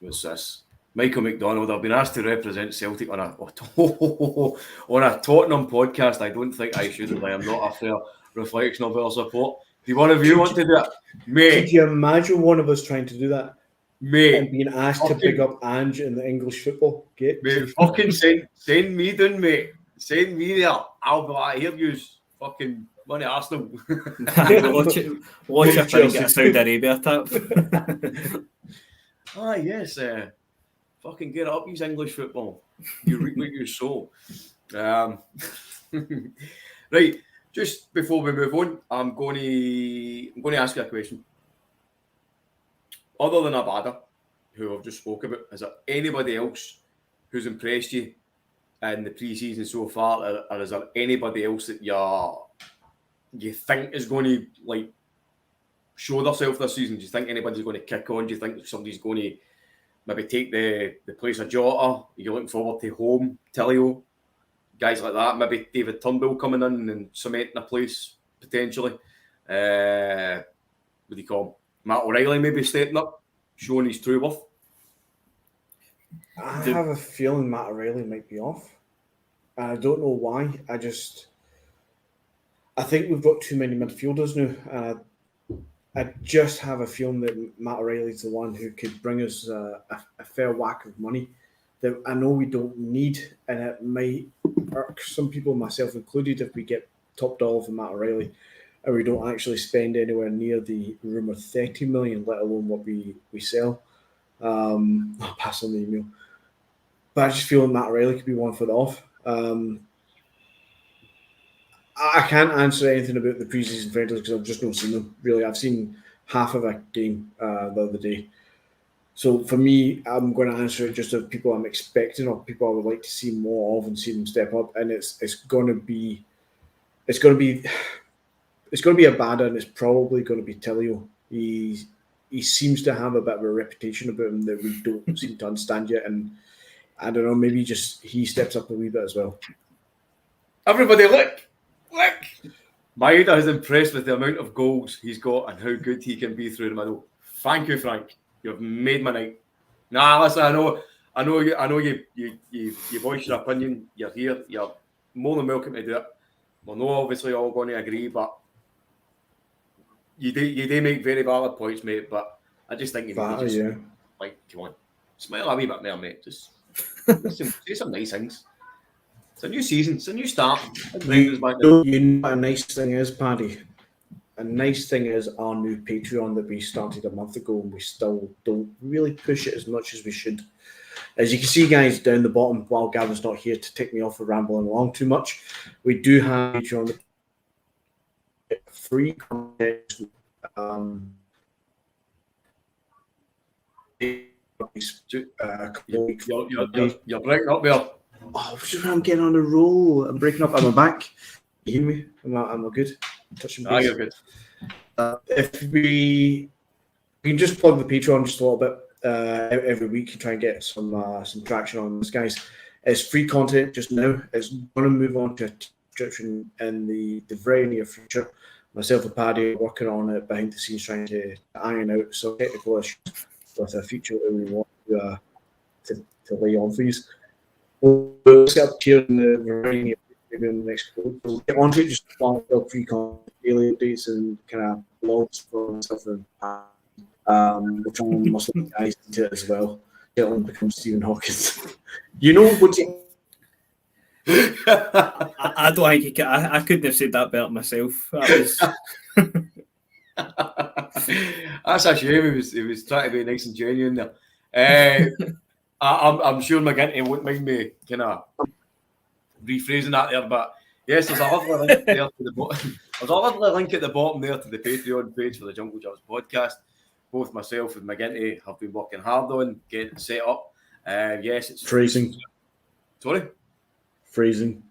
What's this? Michael McDonald. I've been asked to represent Celtic on a Tottenham podcast. I don't think I should. I am not a fair reflection of our support. Do one of you want to do it, mate? Could you imagine one of us trying to do that? Mate, and being asked to pick up Ange in the English football game. Mate, fucking send me down, mate. Send me there. I'll be like, here you fucking money Arsenal. Watch it try and get a Saudi Arabia tap. Yes. Fucking get up, use English football. You reap what you sow. Right, just before we move on, I'm going to ask you a question. Other than Abada, who I've just spoke about, is there anybody else who's impressed you in the pre-season so far, or is there anybody else that you think is going to like show themselves this season? Do you think anybody's going to kick on? Do you think somebody's going to maybe take the place of Jota? You're looking forward to home, Tillio, guys like that. Maybe David Turnbull coming in and cementing a place potentially. What do you call him? Matt O'Reilly maybe stepping up, showing his true worth. I have a feeling Matt O'Reilly might be off. And I don't know why. I think we've got too many midfielders now. I just have a feeling that Matt O'Reilly's the one who could bring us a fair whack of money that I know we don't need, and it might irk some people, myself included, if we get top dollar for Matt O'Reilly and we don't actually spend anywhere near the rumour 30 million, let alone what we sell. I'll pass on the email. But I just feel Matt O'Reilly could be one for the off. I can't answer anything about the preseason friendlies because I've just not seen them. Really, I've seen half of a game the other day. So for me, I'm going to answer it just of people I'm expecting or people I would like to see more of and see them step up. And it's going to be Abada, and it's probably going to be Tillio. He seems to have a bit of a reputation about him that we don't seem to understand yet. And I don't know, maybe just he steps up a wee bit as well. Everybody, look! Maeda is impressed with the amount of goals he's got and how good he can be through the middle. Thank you, Frank. You've made my night. Nah, listen, I know you voice your opinion. You're here. You're more than welcome to do it. We're not obviously all going to agree, but you do make very valid points, mate. But I just think you need to just, come on, smile a wee bit more, mate. Just say some nice things. It's a new season. It's a new start. You know what a nice thing is, Paddy? A nice thing is our new Patreon that we started a month ago, and we still don't really push it as much as we should. As you can see, guys, down the bottom, while Gavin's not here to take me off for rambling along too much, we do have Patreon free content. You're breaking up there. Oh, I'm getting on a roll. I'm breaking up. Am I back? You hear me? Am I good? Touching base. You're good. If we can just plug the Patreon just a little bit every week and try and get some traction on this, guys. It's free content just now. It's going to move on to a subscription in the very near future. Myself and Paddy are working on it behind the scenes, trying to iron out some technical issues with a feature that we want to lay on for you. We'll set up here in the very near future, maybe in the next week. We'll get on to it, just free content, daily updates, and kind of blogs for myself and we'll try and muscle the guys into it as well. Get on to become Stephen Hawkins. You know what? I don't think you can. I couldn't have said that better myself. That was... That's a shame. He was trying to be nice and genuine there. I'm sure McGinty won't mind me kind of rephrasing that there, but yes, there's a lovely link there to the bottom. There's a lovely link at the bottom there to the Patreon page for the Jungle Jumps podcast. Both myself and McGinty have been working hard on getting it set up. Yes, it's freezing. Sorry? Freezing.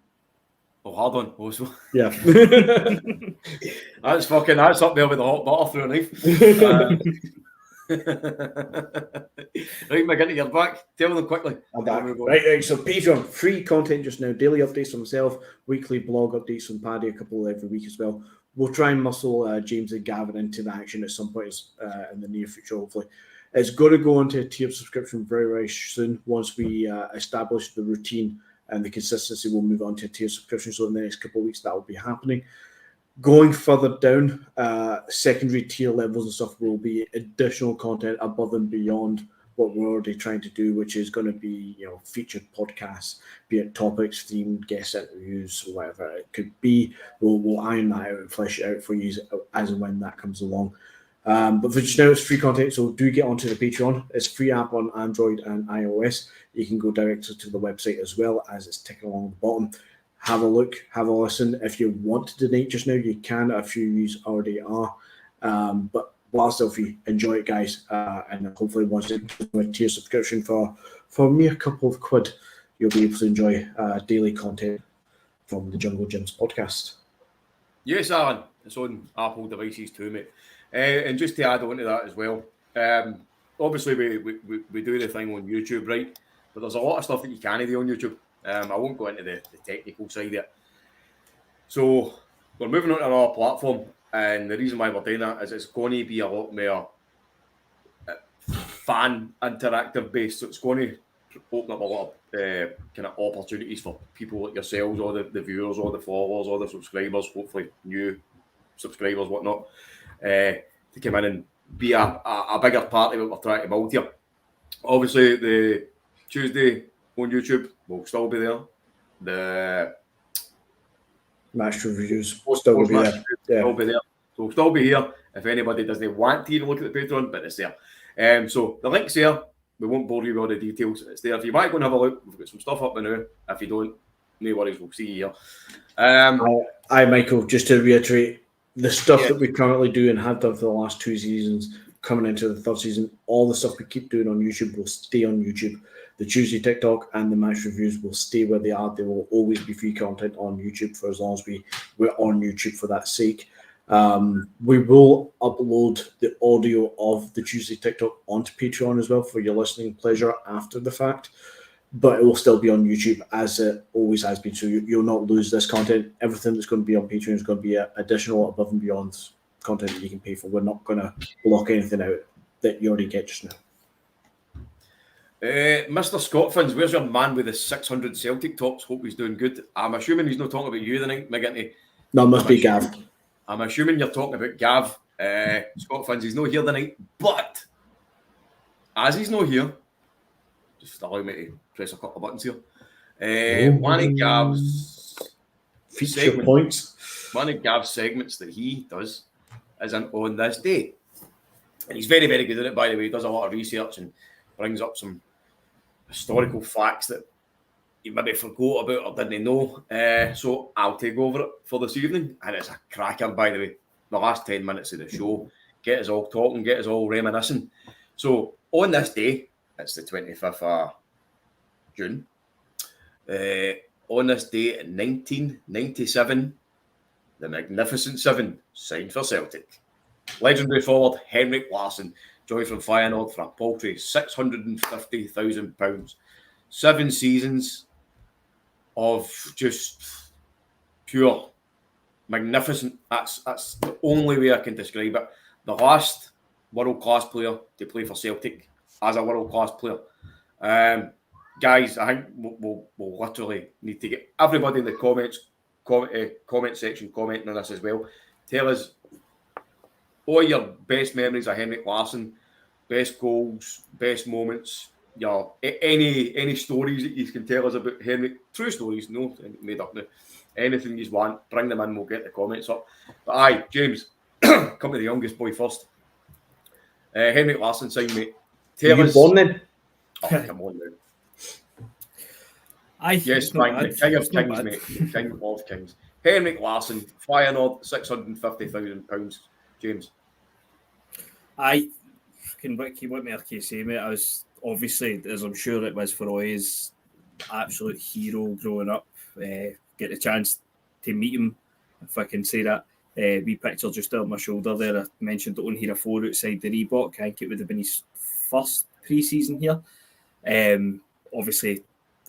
Oh, hard on. Also. Yeah. That's up there with the hot butter through a knife. Right, McGinty, you're back. Tell them quickly. I'm back. Right. So Patreon, free content just now. Daily updates from myself, weekly blog updates from Paddy, a couple every week as well. We'll try and muscle James and Gavin into the action at some point in the near future, hopefully. It's going to go into a tier subscription very, very soon. Once we establish the routine and the consistency, we'll move on to a tier subscription. So in the next couple of weeks, that will be happening. Going further down, secondary tier levels and stuff will be additional content above and beyond what we're already trying to do, which is going to be, featured podcasts, be it topics, themed, guest interviews, whatever it could be. We'll iron that out and flesh it out for you as and when that comes along. But for just now, it's free content, so do get onto the Patreon. It's a free app on Android and iOS. You can go directly to the website as well, as it's ticking along the bottom. Have a look, have a listen. If you want to donate just now, you can. A few of you already are. But whilst if you enjoy it, guys, and hopefully once it's a tier subscription for me, a couple of quid, you'll be able to enjoy daily content from the Jungle Gyms podcast. Yes, Alan. It's on Apple devices too, mate. And just to add on to that as well, obviously we do the thing on YouTube, right? But there's a lot of stuff that you can't do on YouTube. I won't go into the technical side yet. So we're moving on to another platform, and the reason why we're doing that is it's going to be a lot more fan interactive based. So it's going to open up a lot of kind of opportunities for people like yourselves, or the viewers, or the followers, or the subscribers, hopefully new subscribers, whatnot, to come in and be a bigger part of what we're trying to build here. Obviously, the Tuesday on YouTube will still be there. The match reviews will still be there. Still be there. So we'll still be here if anybody doesn't want to even look at the Patreon, but it's there. So the link's there. We won't bore you with all the details. It's there. If you might go and have a look, we've got some stuff up now. If you don't, no worries, we'll see you here. Hi, Michael. Just to reiterate, the stuff that we currently do and have done for the last 2 seasons, coming into the third season, all the stuff we keep doing on YouTube will stay on YouTube. The Tuesday TikTok and the match reviews will stay where they are. There will always be free content on YouTube for as long as we're on YouTube for that sake. We will upload the audio of the Tuesday TikTok onto Patreon as well for your listening pleasure after the fact, but it will still be on YouTube as it always has been. So you'll not lose this content. Everything that's going to be on Patreon is going to be additional above and beyond content that you can pay for. We're not going to block anything out that you already get just now. Mr. Scottfins, where's your man with the 600 Celtic tops? Hope he's doing good. I'm assuming he's not talking about you tonight, McGinty. No, it must be Gav. I'm assuming you're talking about Gav. Scottfins, he's not here tonight, but as he's not here, just allow me to press a couple of buttons here. One of Gav's feature points. One of Gav's segments that he does is on this day. And he's very, very good at it, by the way. He does a lot of research and brings up some historical facts that you maybe forgot about or didn't know. So I'll take over it for this evening. And it's a cracker, by the way. The last 10 minutes of the show. Get us all talking, get us all reminiscing. So on this day, it's the 25th of June. On this day in 1997, the Magnificent Seven signed for Celtic. Legendary forward Henrik Larsson joined from Feyenoord for a paltry £650,000. 7 seasons of just pure magnificent. That's the only way I can describe it. The last world-class player to play for Celtic as a world-class player. Guys, I think we'll literally need to get everybody in the comment section commenting on this as well. Tell us all your best memories of Henrik Larsson, best goals, best moments, your any stories that you can tell us about Henrik. True stories, no made up now. Anything you want, bring them in, we'll get the comments up. But aye, James, come to the youngest boy first. Henrik Larsson signed, mate. Tell us. Born then? Oh, come on now. Yes, Frank, the king of kings, mate. The king of kings. Henrik Larsson, Feyenoord, £650,000. James. What more can you say, mate? I was obviously, as I'm sure it was for Roy's, absolute hero growing up. Get the chance to meet him, if I can say that. Wee picture just on my shoulder there. I mentioned the here 4 outside the Reebok. I think it would have been his first pre-season here. Obviously,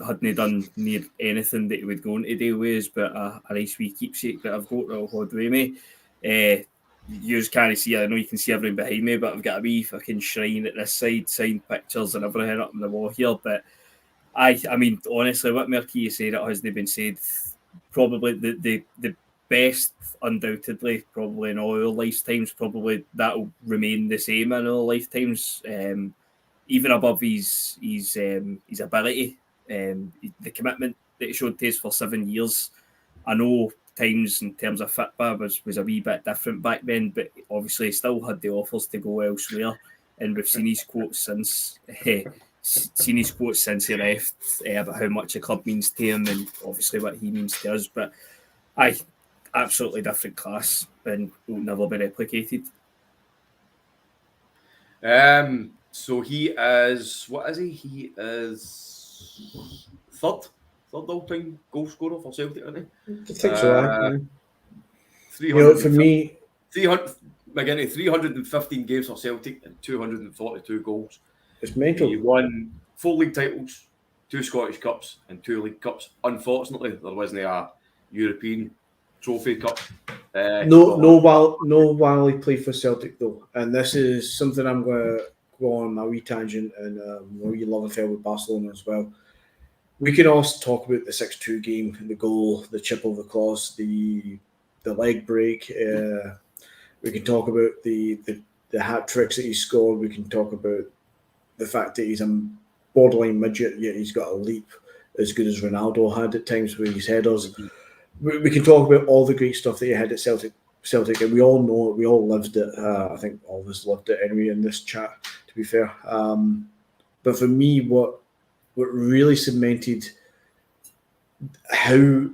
hadn't done near anything that he would go into do with us, but a nice wee keepsake that I've got that'll hold with me. You just can't see, I know you can see everything behind me, but I've got a wee fucking shrine at this side, signed pictures and everything up on the wall here. But I mean, honestly, what more can you say that hasn't been said? Probably the best, undoubtedly, probably in all our lifetimes. Probably that'll remain the same in all lifetimes. Even above his ability, the commitment that he showed to us for 7 years. I know times in terms of Fitba was a wee bit different back then, but obviously he still had the offers to go elsewhere, and we've seen his quotes since. Seen his quotes since he left about how much the club means to him and obviously what he means to us. But absolutely different class and will never be replicated. So he is, what is he? He is third all-time goal scorer for Celtic, isn't he? I think so. 300, for me, 315 games for Celtic and 242 goals. It's mental. He won 4 league titles, 2 Scottish Cups and 2 League Cups. Unfortunately, there wasn't a European Trophy Cup. No, while he played for Celtic though, and this is something I'm going to go on my wee tangent and a wee love affair with Barcelona as well. We can also talk about the 6-2 game, the goal, the chip over the cross, the leg break. We can talk about the hat tricks that he scored. We can talk about the fact that he's a borderline midget, yet he's got a leap as good as Ronaldo had at times with his headers. We can talk about all the great stuff that he had at Celtic, and we all know it. We all lived it. I think all of us lived it anyway in this chat, to be fair. But for me, what really cemented how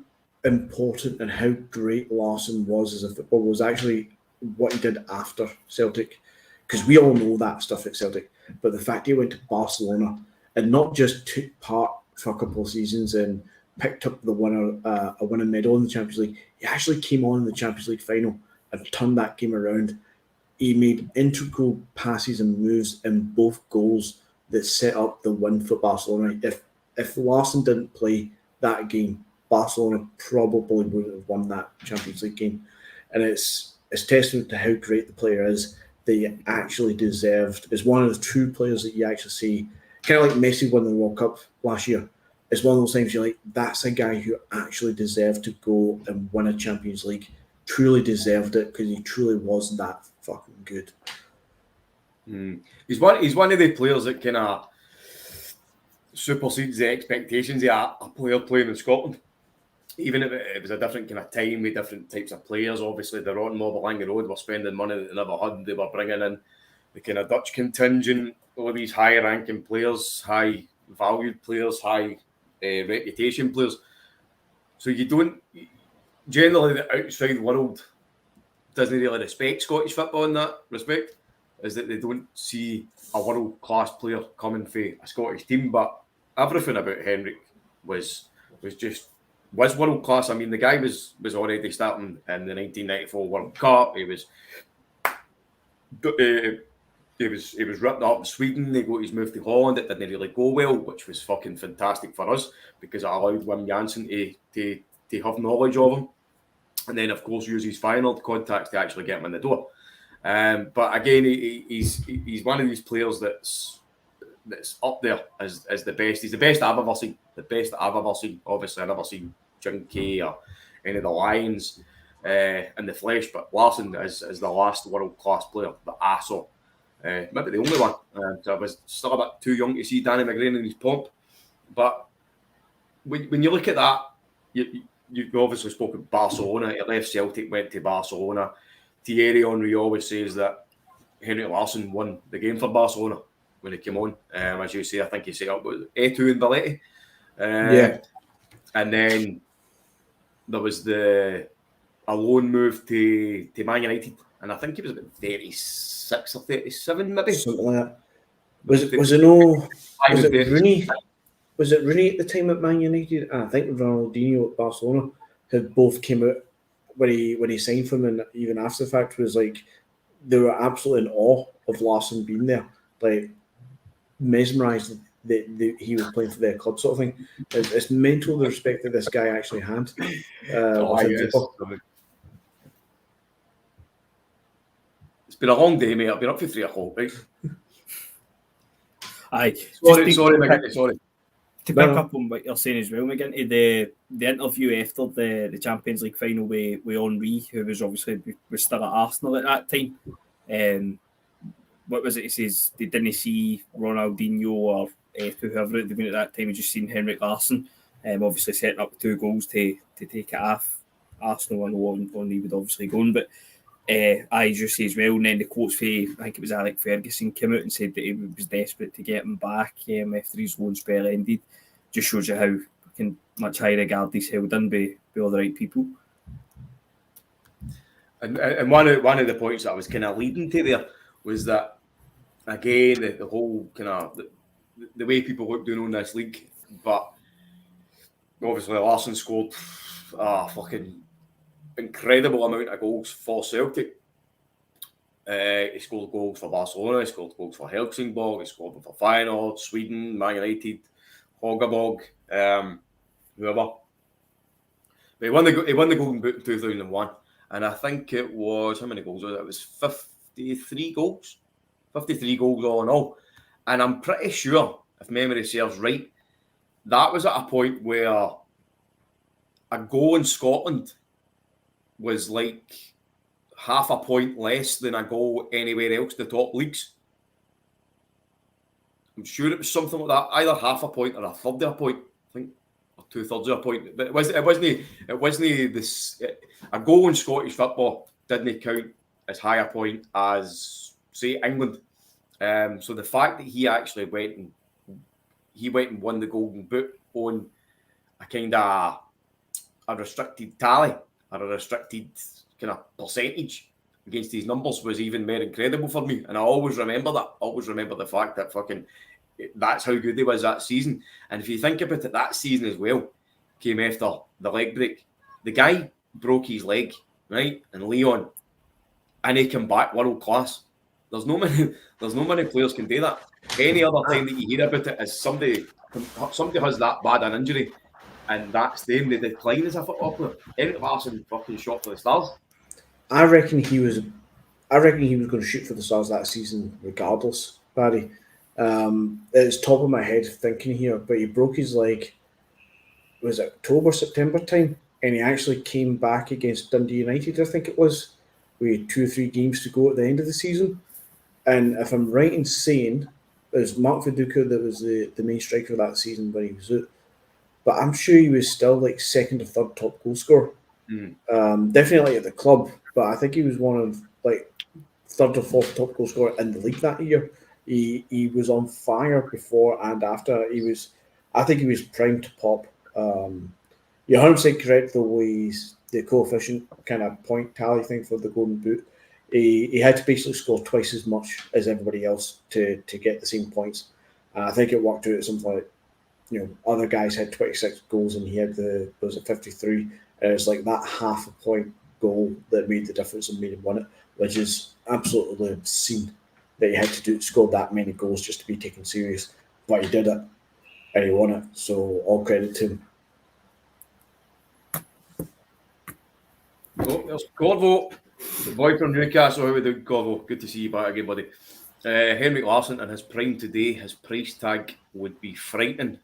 important and how great Larsson was as a footballer was actually what he did after Celtic, because we all know that stuff at Celtic. But the fact he went to Barcelona and not just took part for a couple of seasons and picked up a winning medal in the Champions League, he actually came on in the Champions League final and turned that game around. He made integral passes and moves in both goals that set up the win for Barcelona. If Larsson didn't play that game, Barcelona probably wouldn't have won that Champions League game. And it's testament to how great the player is that he actually deserved. Is one of the true players that you actually see, kind of like Messi won the World Cup last year. It's one of those things you're like, that's a guy who actually deserved to go and win a Champions League. Truly deserved it because he truly was that fucking good. He's one of the players that kind of supersedes the expectations of a player playing in Scotland. Even if it was a different kind of time with different types of players, obviously they're on Moberlang Road, were spending money that they never had. They were bringing in the kind of Dutch contingent, all these high-ranking players, high-valued players, high reputation players. So you don't, generally the outside world doesn't really respect Scottish football in that respect, is that they don't see a world-class player coming for a Scottish team. But everything about Henrik was world class. I mean, the guy was already starting in the 1994 World Cup. He was ripped up in Sweden. They got his move to Holland. It didn't really go well, which was fucking fantastic for us because it allowed Wim Jansen to have knowledge of him, and then of course use his Feyenoord contacts to actually get him in the door. But again, he's one of these players that's up there as the best. He's the best I've ever seen. The best I've ever seen. Obviously, I've never seen Junkie or any of the Lions in the flesh, but Larsson is the last world-class player that I saw. Maybe the only one. So I was still a bit too young to see Danny McGrain in his pomp. But when you look at that, you've obviously spoken Barcelona. He left Celtic, went to Barcelona. Thierry Henry always says that Henrik Larsson won the game for Barcelona when he came on. As you say, I think he set up with Eto'o and Belletti. And then there was a loan move to Man United, and I think he was about 36 or 37, maybe. Something like that. Was it Rooney? Was it Rooney at the time at Man United? And I think Ronaldinho at Barcelona had both came out when he signed for him, and even after the fact was like they were absolutely in awe of Larsson being there, like mesmerised that he was playing for their club, sort of thing. It's mental, the respect that this guy actually had. It's been a long day, mate. I've been up for 3 o'clock, right? Aye. Sorry. To pick up on what you're saying as well, McGinty, the interview after the Champions League final with Henri, who was obviously was still at Arsenal at that time. What was it? He says they didn't see Ronaldinho or whoever it had been at that time. He just seen Henrik Larsson, obviously setting up 2 goals to take it off Arsenal. I know Henri would obviously go on, but I just say as well. And then the quotes for, I think it was Alex Ferguson, came out and said that he was desperate to get him back after his loan spell ended. Just shows you how much high regard he's held in by all the right people. And one of the points that I was kind of leading to there was that, again, the whole kind of the way people look down on this league. But obviously Larsson scored a fucking incredible amount of goals for Celtic. He scored goals for Barcelona, he scored goals for Helsingborg, he scored them for Feyenoord, Sweden, Man United, Hogabog, whoever. But he won the Golden Boot in 2001, and I think it was, how many goals was it? It was 53 goals. 53 goals all in all. And I'm pretty sure, if memory serves right, that was at a point where a goal in Scotland was like half a point less than a goal anywhere else in the top leagues. I'm sure it was something like that, either half a point or a third of a point, I think, or 2/3 of a point. But it wasn't this. A goal in Scottish football didn't count as high a point as, say, England. So the fact that he actually went and won the Golden Boot on a kind of a restricted tally or a restricted kind of percentage against these numbers was even more incredible for me. And I always remember that. I always remember the fact that that's how good he was that season. And if you think about it, that season as well came after the leg break. The guy broke his leg, right, in Lyon, and he came back world class. There's no many players can do that. Any other time that you hear about it is somebody has that bad an injury, and that's them. They decline as a football player. Henrik Larsson fucking shot for the Stars. I reckon he was going to shoot for the Stars that season, regardless, Barry. It's top of my head thinking here, but he broke his leg. Was it October, September time? And he actually came back against Dundee United, I think it was. We had 2 or 3 games to go at the end of the season. And if I'm right in saying, it was Mark Viduka that was the main striker of that season when he was out. But I'm sure he was still like 2nd or 3rd top goal scorer. Definitely at the club, but I think he was one of like 3rd or 4th top goal scorer in the league that year. He was on fire before and after. I think he was primed to pop. You're 100% correct though with the coefficient kind of point tally thing for the Golden Boot. He had to basically score twice as much as everybody else to get the same points. And I think it worked out at something like, other guys had 26 goals and he had 53. And it's like that half a point goal that made the difference and made him win it, which is absolutely obscene that he had to score that many goals just to be taken serious. But he did it and he won it. So all credit to him. Oh, there's Corvo, the boy from Newcastle. How we doing, Corvo? Good to see you back again, buddy. Henrik Larsson in his prime today, his price tag would be frightening.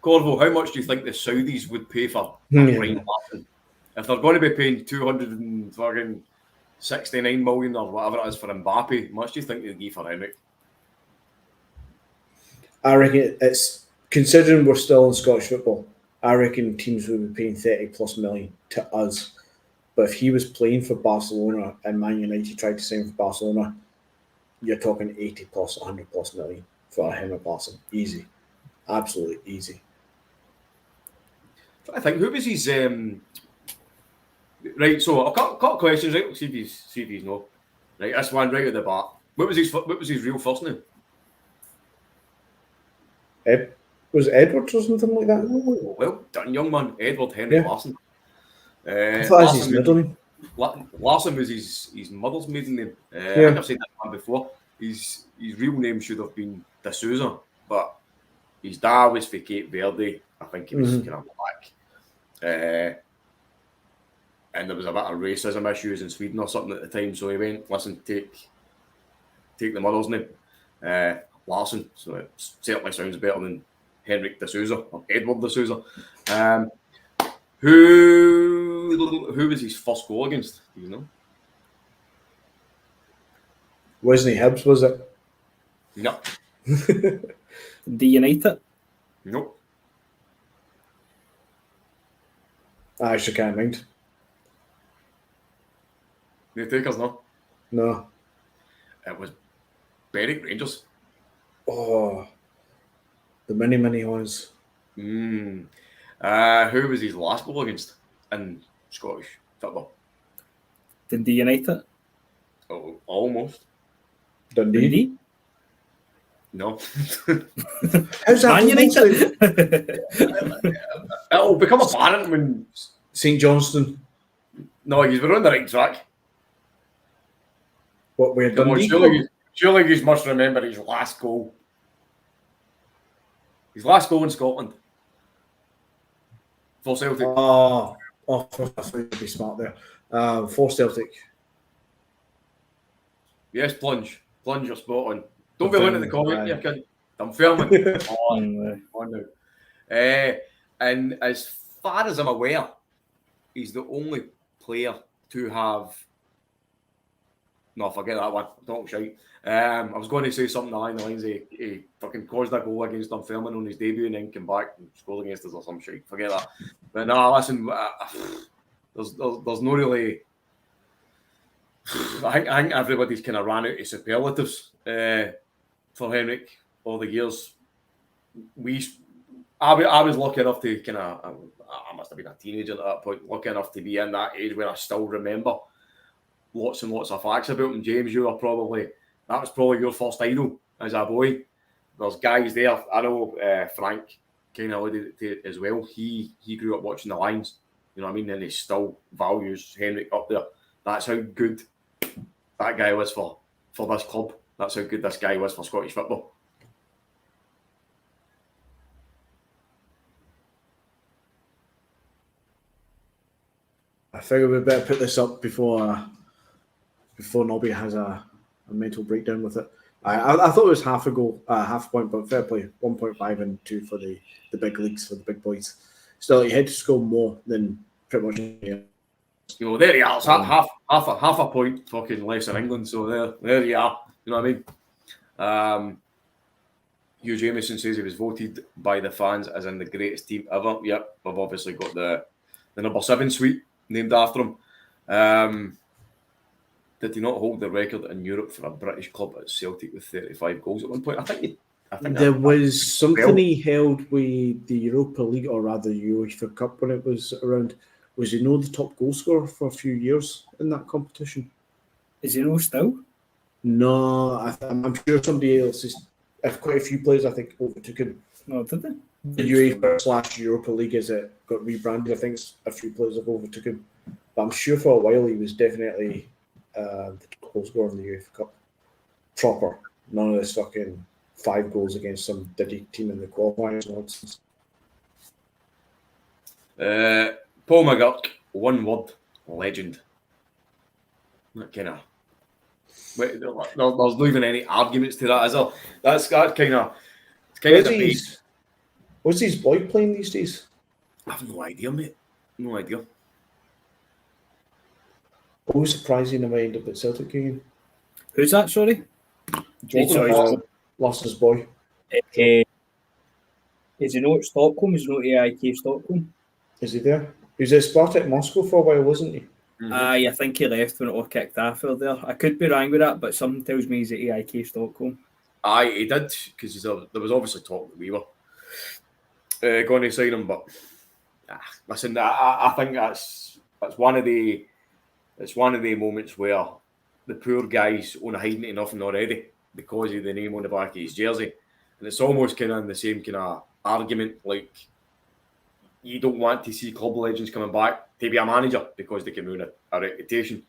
Corvo, how much do you think the Saudis would pay for prime Larsson? If they're going to be paying 269 million or whatever it is for Mbappe, how much do you think they'd give for Henrik? I reckon it's, considering we're still in Scottish football, I reckon teams would be paying 30 plus million to us. But if he was playing for Barcelona and Man United tried to sign for Barcelona, you're talking 80 plus, 100 plus million for Henrik Larsson. Easy. Absolutely easy. I think who was his right? So I've got questions. Right, see if he's no. Right, this one right at the bat. What was his real first name? Was it Edwards or something like that? Oh, well done, young man. Edward Henrik Larsson. I thought it was his middle name. Larsson was his mother's maiden name. I think I've said that one before. His real name should have been De Souza, but his dad was for Cape Verde. I think he was kind of black. And there was a bit of racism issues in Sweden or something at the time, so he went, listen, take the mother's name, Larsson. So it certainly sounds better than Henrik De Souza or Edward De Souza. Who was his first goal against? Do you know? Wasn't he Hibs, was it? No. The United? Nope. I actually can't mind. No takers, no. No. It was Berwick Rangers. Oh, the many ones. Who was his last goal against in Scottish football? Dundee United? Oh, almost. Dundee? No. How's that? Man United? It'll become apparent when St Johnstone. no, he's been on the right track. What were Come on, Dundee? surely you must remember his last goal. His last goal in Scotland. For Celtic. I thought you'd be smart there. For Celtic. Yes, plunge. Plunge, you're spot on. Don't be looking at the comment, you kid. I'm filming. on now. And as far as I'm aware, he's the only player to have. No, forget that one. Don't shout. I was going to say something along the lines of he fucking caused a goal against Dunfermline on his debut and then came back and scored against us or some shit. Forget that. But no, listen, there's no really. I think everybody's kind of ran out of superlatives for Henrik all the years. I was lucky enough to kind of. I must have been a teenager at that point. Lucky enough to be in that age where I still remember lots and lots of facts about him. James, that was probably your first idol as a boy. There's guys there. I know Frank kind of alluded to it as well. He grew up watching the Lions. You know what I mean? And he still values Henrik up there. That's how good that guy was for this club. That's how good this guy was for Scottish football. I figure we better put this up before Nobby has a mental breakdown with it. I thought it was half a goal, half a point, but fair play, 1.5 and 2 for the big leagues, for the big boys. Still, you had to score more than pretty much. You know, there you are. It's half a point, fucking less in England. So there you are. You know what I mean? Hugh Jameson says he was voted by the fans as in the greatest team ever. Yep, we've obviously got the number 7 suite named after him. Did he not hold the record in Europe for a British club at Celtic with 35 goals at one point? I think there was something he held with the Europa League, or rather UEFA Cup, when it was around. Was he the top goal scorer for a few years in that competition? Is he no still? No, I'm sure somebody else is. Quite a few players, I think, overtook him. No, did they? The UEFA/Europa League, as it got rebranded, I think a few players have overtook him. But I'm sure for a while he was definitely the top goal scorer in the UEFA Cup. Proper. None of this fucking 5 goals against some diddy team in the qualifiers nonsense. Paul McGurk, one word, legend. That kind of. There's not even any arguments to that, is there? That's kind of. What's his boy playing these days? I have no idea, mate. No idea. Always surprising to end up at Celtic again. Who's that, sorry? Larson's boy. Is he not at Stockholm? Is he not AIK Stockholm? Is he there? He was at Spartak Moscow for a while, wasn't he? Mm-hmm. I think he left when it all kicked off there. I could be wrong with that, but something tells me he's at AIK Stockholm. Aye, he did, because there was obviously talk that we were going to sign him, but Listen, I think that's one of the moments where the poor guy's on a hiding to nothing already because of the name on the back of his jersey, and it's almost kind of in the same kind of argument like you don't want to see club legends coming back to be a manager because they can ruin a reputation.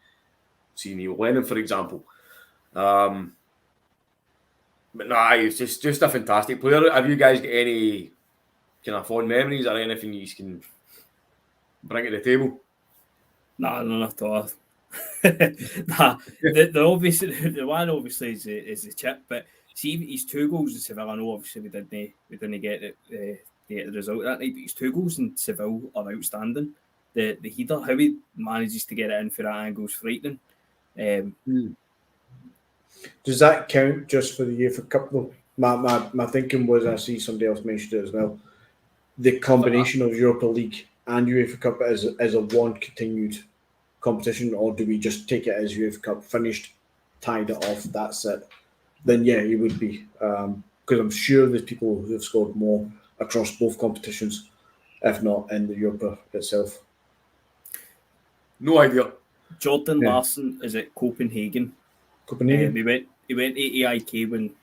See Neil Lennon, for example. But no, it's just a fantastic player. Have you guys got any kind of fond memories or anything you can bring to the table? No, none at all. The one obviously is the chip, but see his 2 goals in Seville. I know obviously we didn't get the result that night, but his 2 goals in Seville are outstanding. The header, how he manages to get it in for that angle is frightening. Does that count just for the UEFA Cup though? My thinking was, I see somebody else mentioned it as well, the combination of Europa League and UEFA Cup as a one continued competition, or do we just take it as UEFA Cup finished, tied it off, that's it? Then yeah, it would be, because I'm sure there's people who have scored more across both competitions, if not in the Europa itself. No idea. Jordan Larsson is at Copenhagen. He went to AIK when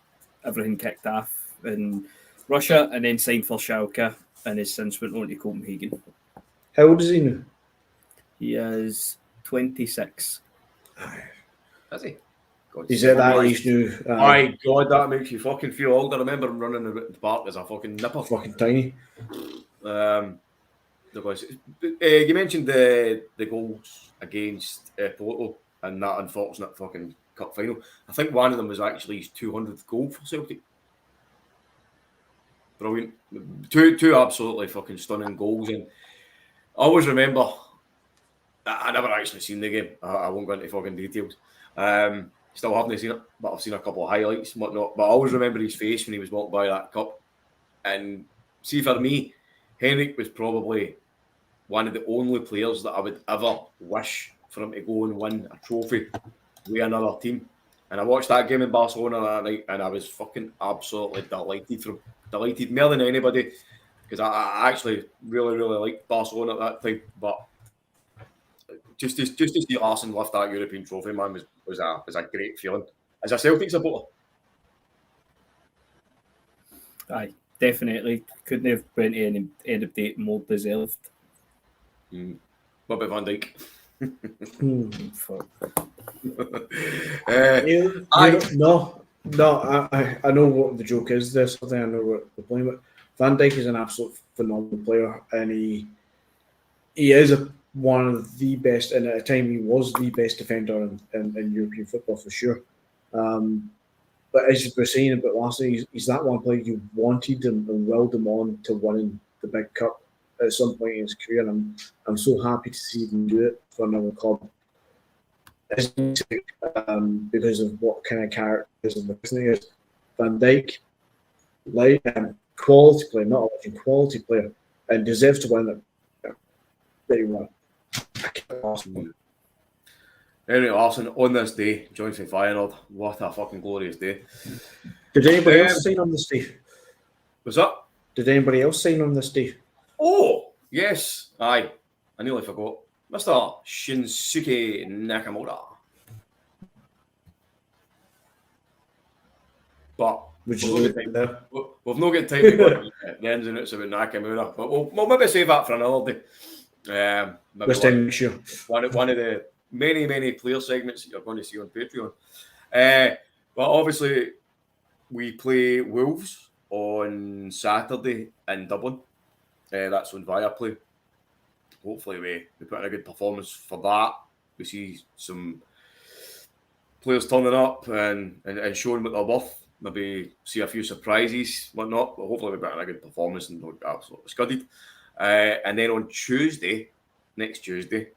everything kicked off in Russia, and then signed for Schalke, and has since went on to Copenhagen. How old is he now? He is 26. Is he? God, he's at that age now. My God, that makes you fucking feel old. I remember him running about the park as a fucking nipper. Fucking tiny. You mentioned the goals against Porto and that unfortunate fucking cup final. I think one of them was actually his 200th goal for Celtic. Brilliant. Two absolutely fucking stunning goals. And I always remember, I never actually seen the game. I won't go into fucking details. Still haven't seen it, but I've seen a couple of highlights and whatnot. But I always remember his face when he was walking by that cup. And see, for me, Henrik was probably one of the only players that I would ever wish for him to go and win a trophy with another team. And I watched that game in Barcelona that night, and I was fucking absolutely delighted more than anybody, because I actually really, really liked Barcelona at that time. But just to see Larsson lift that European trophy, man, was a great feeling as a Celtic supporter. Aye, definitely. Couldn't have went any end of date more deserved. What about Van Dijk? I know what the joke is. This I think I know what the point. But Van Dijk is an absolute phenomenal player, and he is one of the best. And at a time, he was the best defender in European football for sure. But as you were saying about Larsson, he's that one player you wanted him and willed him on to winning the big cup at some point in his career. And I'm so happy to see him do it for another club. Because of what kind of characters and the person he is. Van Dijk, quality player, not a legend, quality player, and deserves to win it. Very well. Henrik Larsson on this day joins for Feyenoord. What a fucking glorious day. Did anybody else sign on this day? What's up? Did anybody else sign on this day? Oh, yes. Aye. I nearly forgot. Mr. Shinsuke Nakamura. But we've not got time to go into the ins and outs about Nakamura. But we'll maybe save that for another day. This time next year. One of the many player segments that you're going to see on Patreon. But obviously, we play Wolves on Saturday in Dublin. That's on Viaplay. Hopefully, we put in a good performance for that. We see some players turning up and showing what they're worth. Maybe see a few surprises, whatnot. But hopefully, we put in a good performance and don't get absolutely scudded. And then on next Tuesday,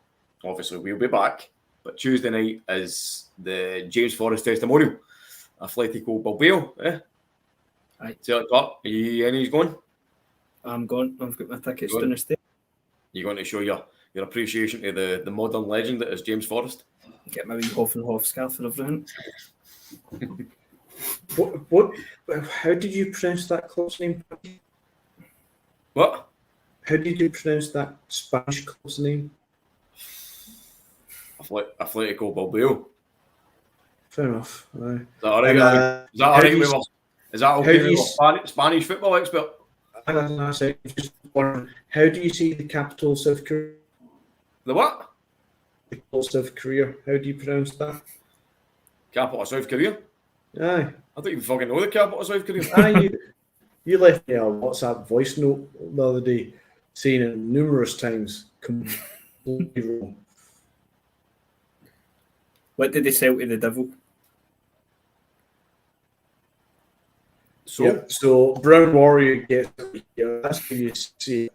obviously we'll be back. But Tuesday night is the James Forrest testimonial. Atletico Bilbao. Aye. Celtic Cup. Are you any going? I'm going. I've got my tickets to the state. You're going to show your appreciation to the modern legend that is James Forrest. Get my wee Hoffenhof scarf and everything. What? How did you pronounce that club's name? What? How do you pronounce that Spanish club's name? Atletico Bilbao. Fair enough. Is that all right? And, Is that all right? Is that okay with Spanish football expert? Just wondering, how do you see the capital of South Korea? The what? The capital of South Korea. How do you pronounce that? Capital of South Korea? Aye. I don't even fucking know the capital of South Korea. Aye, you left me a WhatsApp voice note the other day saying it numerous times. Completely wrong. What did they sell to the devil? So Brown Warrior gets that's how you see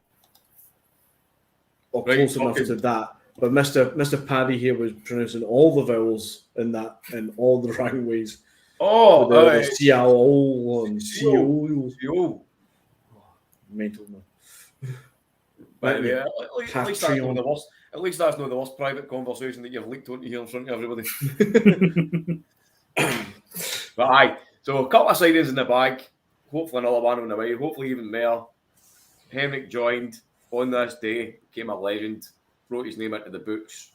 or close enough to that. But Mr. Paddy here was pronouncing all the vowels in all the right ways. Oh, the CIO and CO. Mental man. But yeah, at least that's not the worst. At least that's not the worst private conversation that you've leaked onto here in front of everybody. But aye, so a couple of signings in the bag. Hopefully another one on the way. Hopefully even more. Henrik joined on this day, became a legend, wrote his name into the books,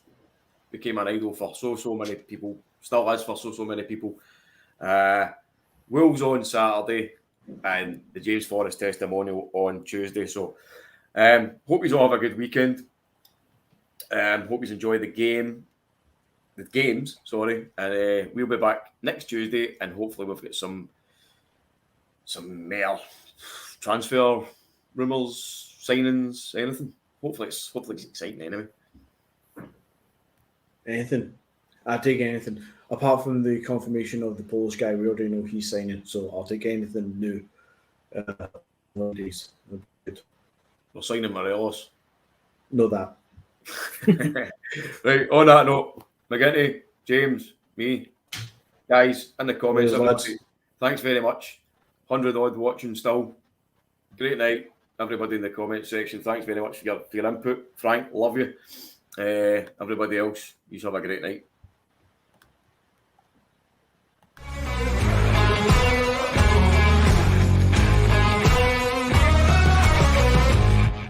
became an idol for so many people. Still is for so many people. Wolves on Saturday and the James Forrest testimonial on Tuesday. So hope you all have a good weekend. Hope you enjoy the games, and we'll be back next Tuesday, and hopefully we've got some more transfer rumours, signings, anything. Hopefully it's exciting anyway. Anything. I'll take anything. Apart from the confirmation of the Polish guy, we already know he's signing, so I'll take anything new. Nowadays. We're signing Morelos. Know that. Right, on that note, McGinty, James, me, guys, in the comments, everybody, thanks very much. 100 odd watching still. Great night, everybody in the comment section. Thanks very much for your input. Frank, love you. Everybody else, you have a great night.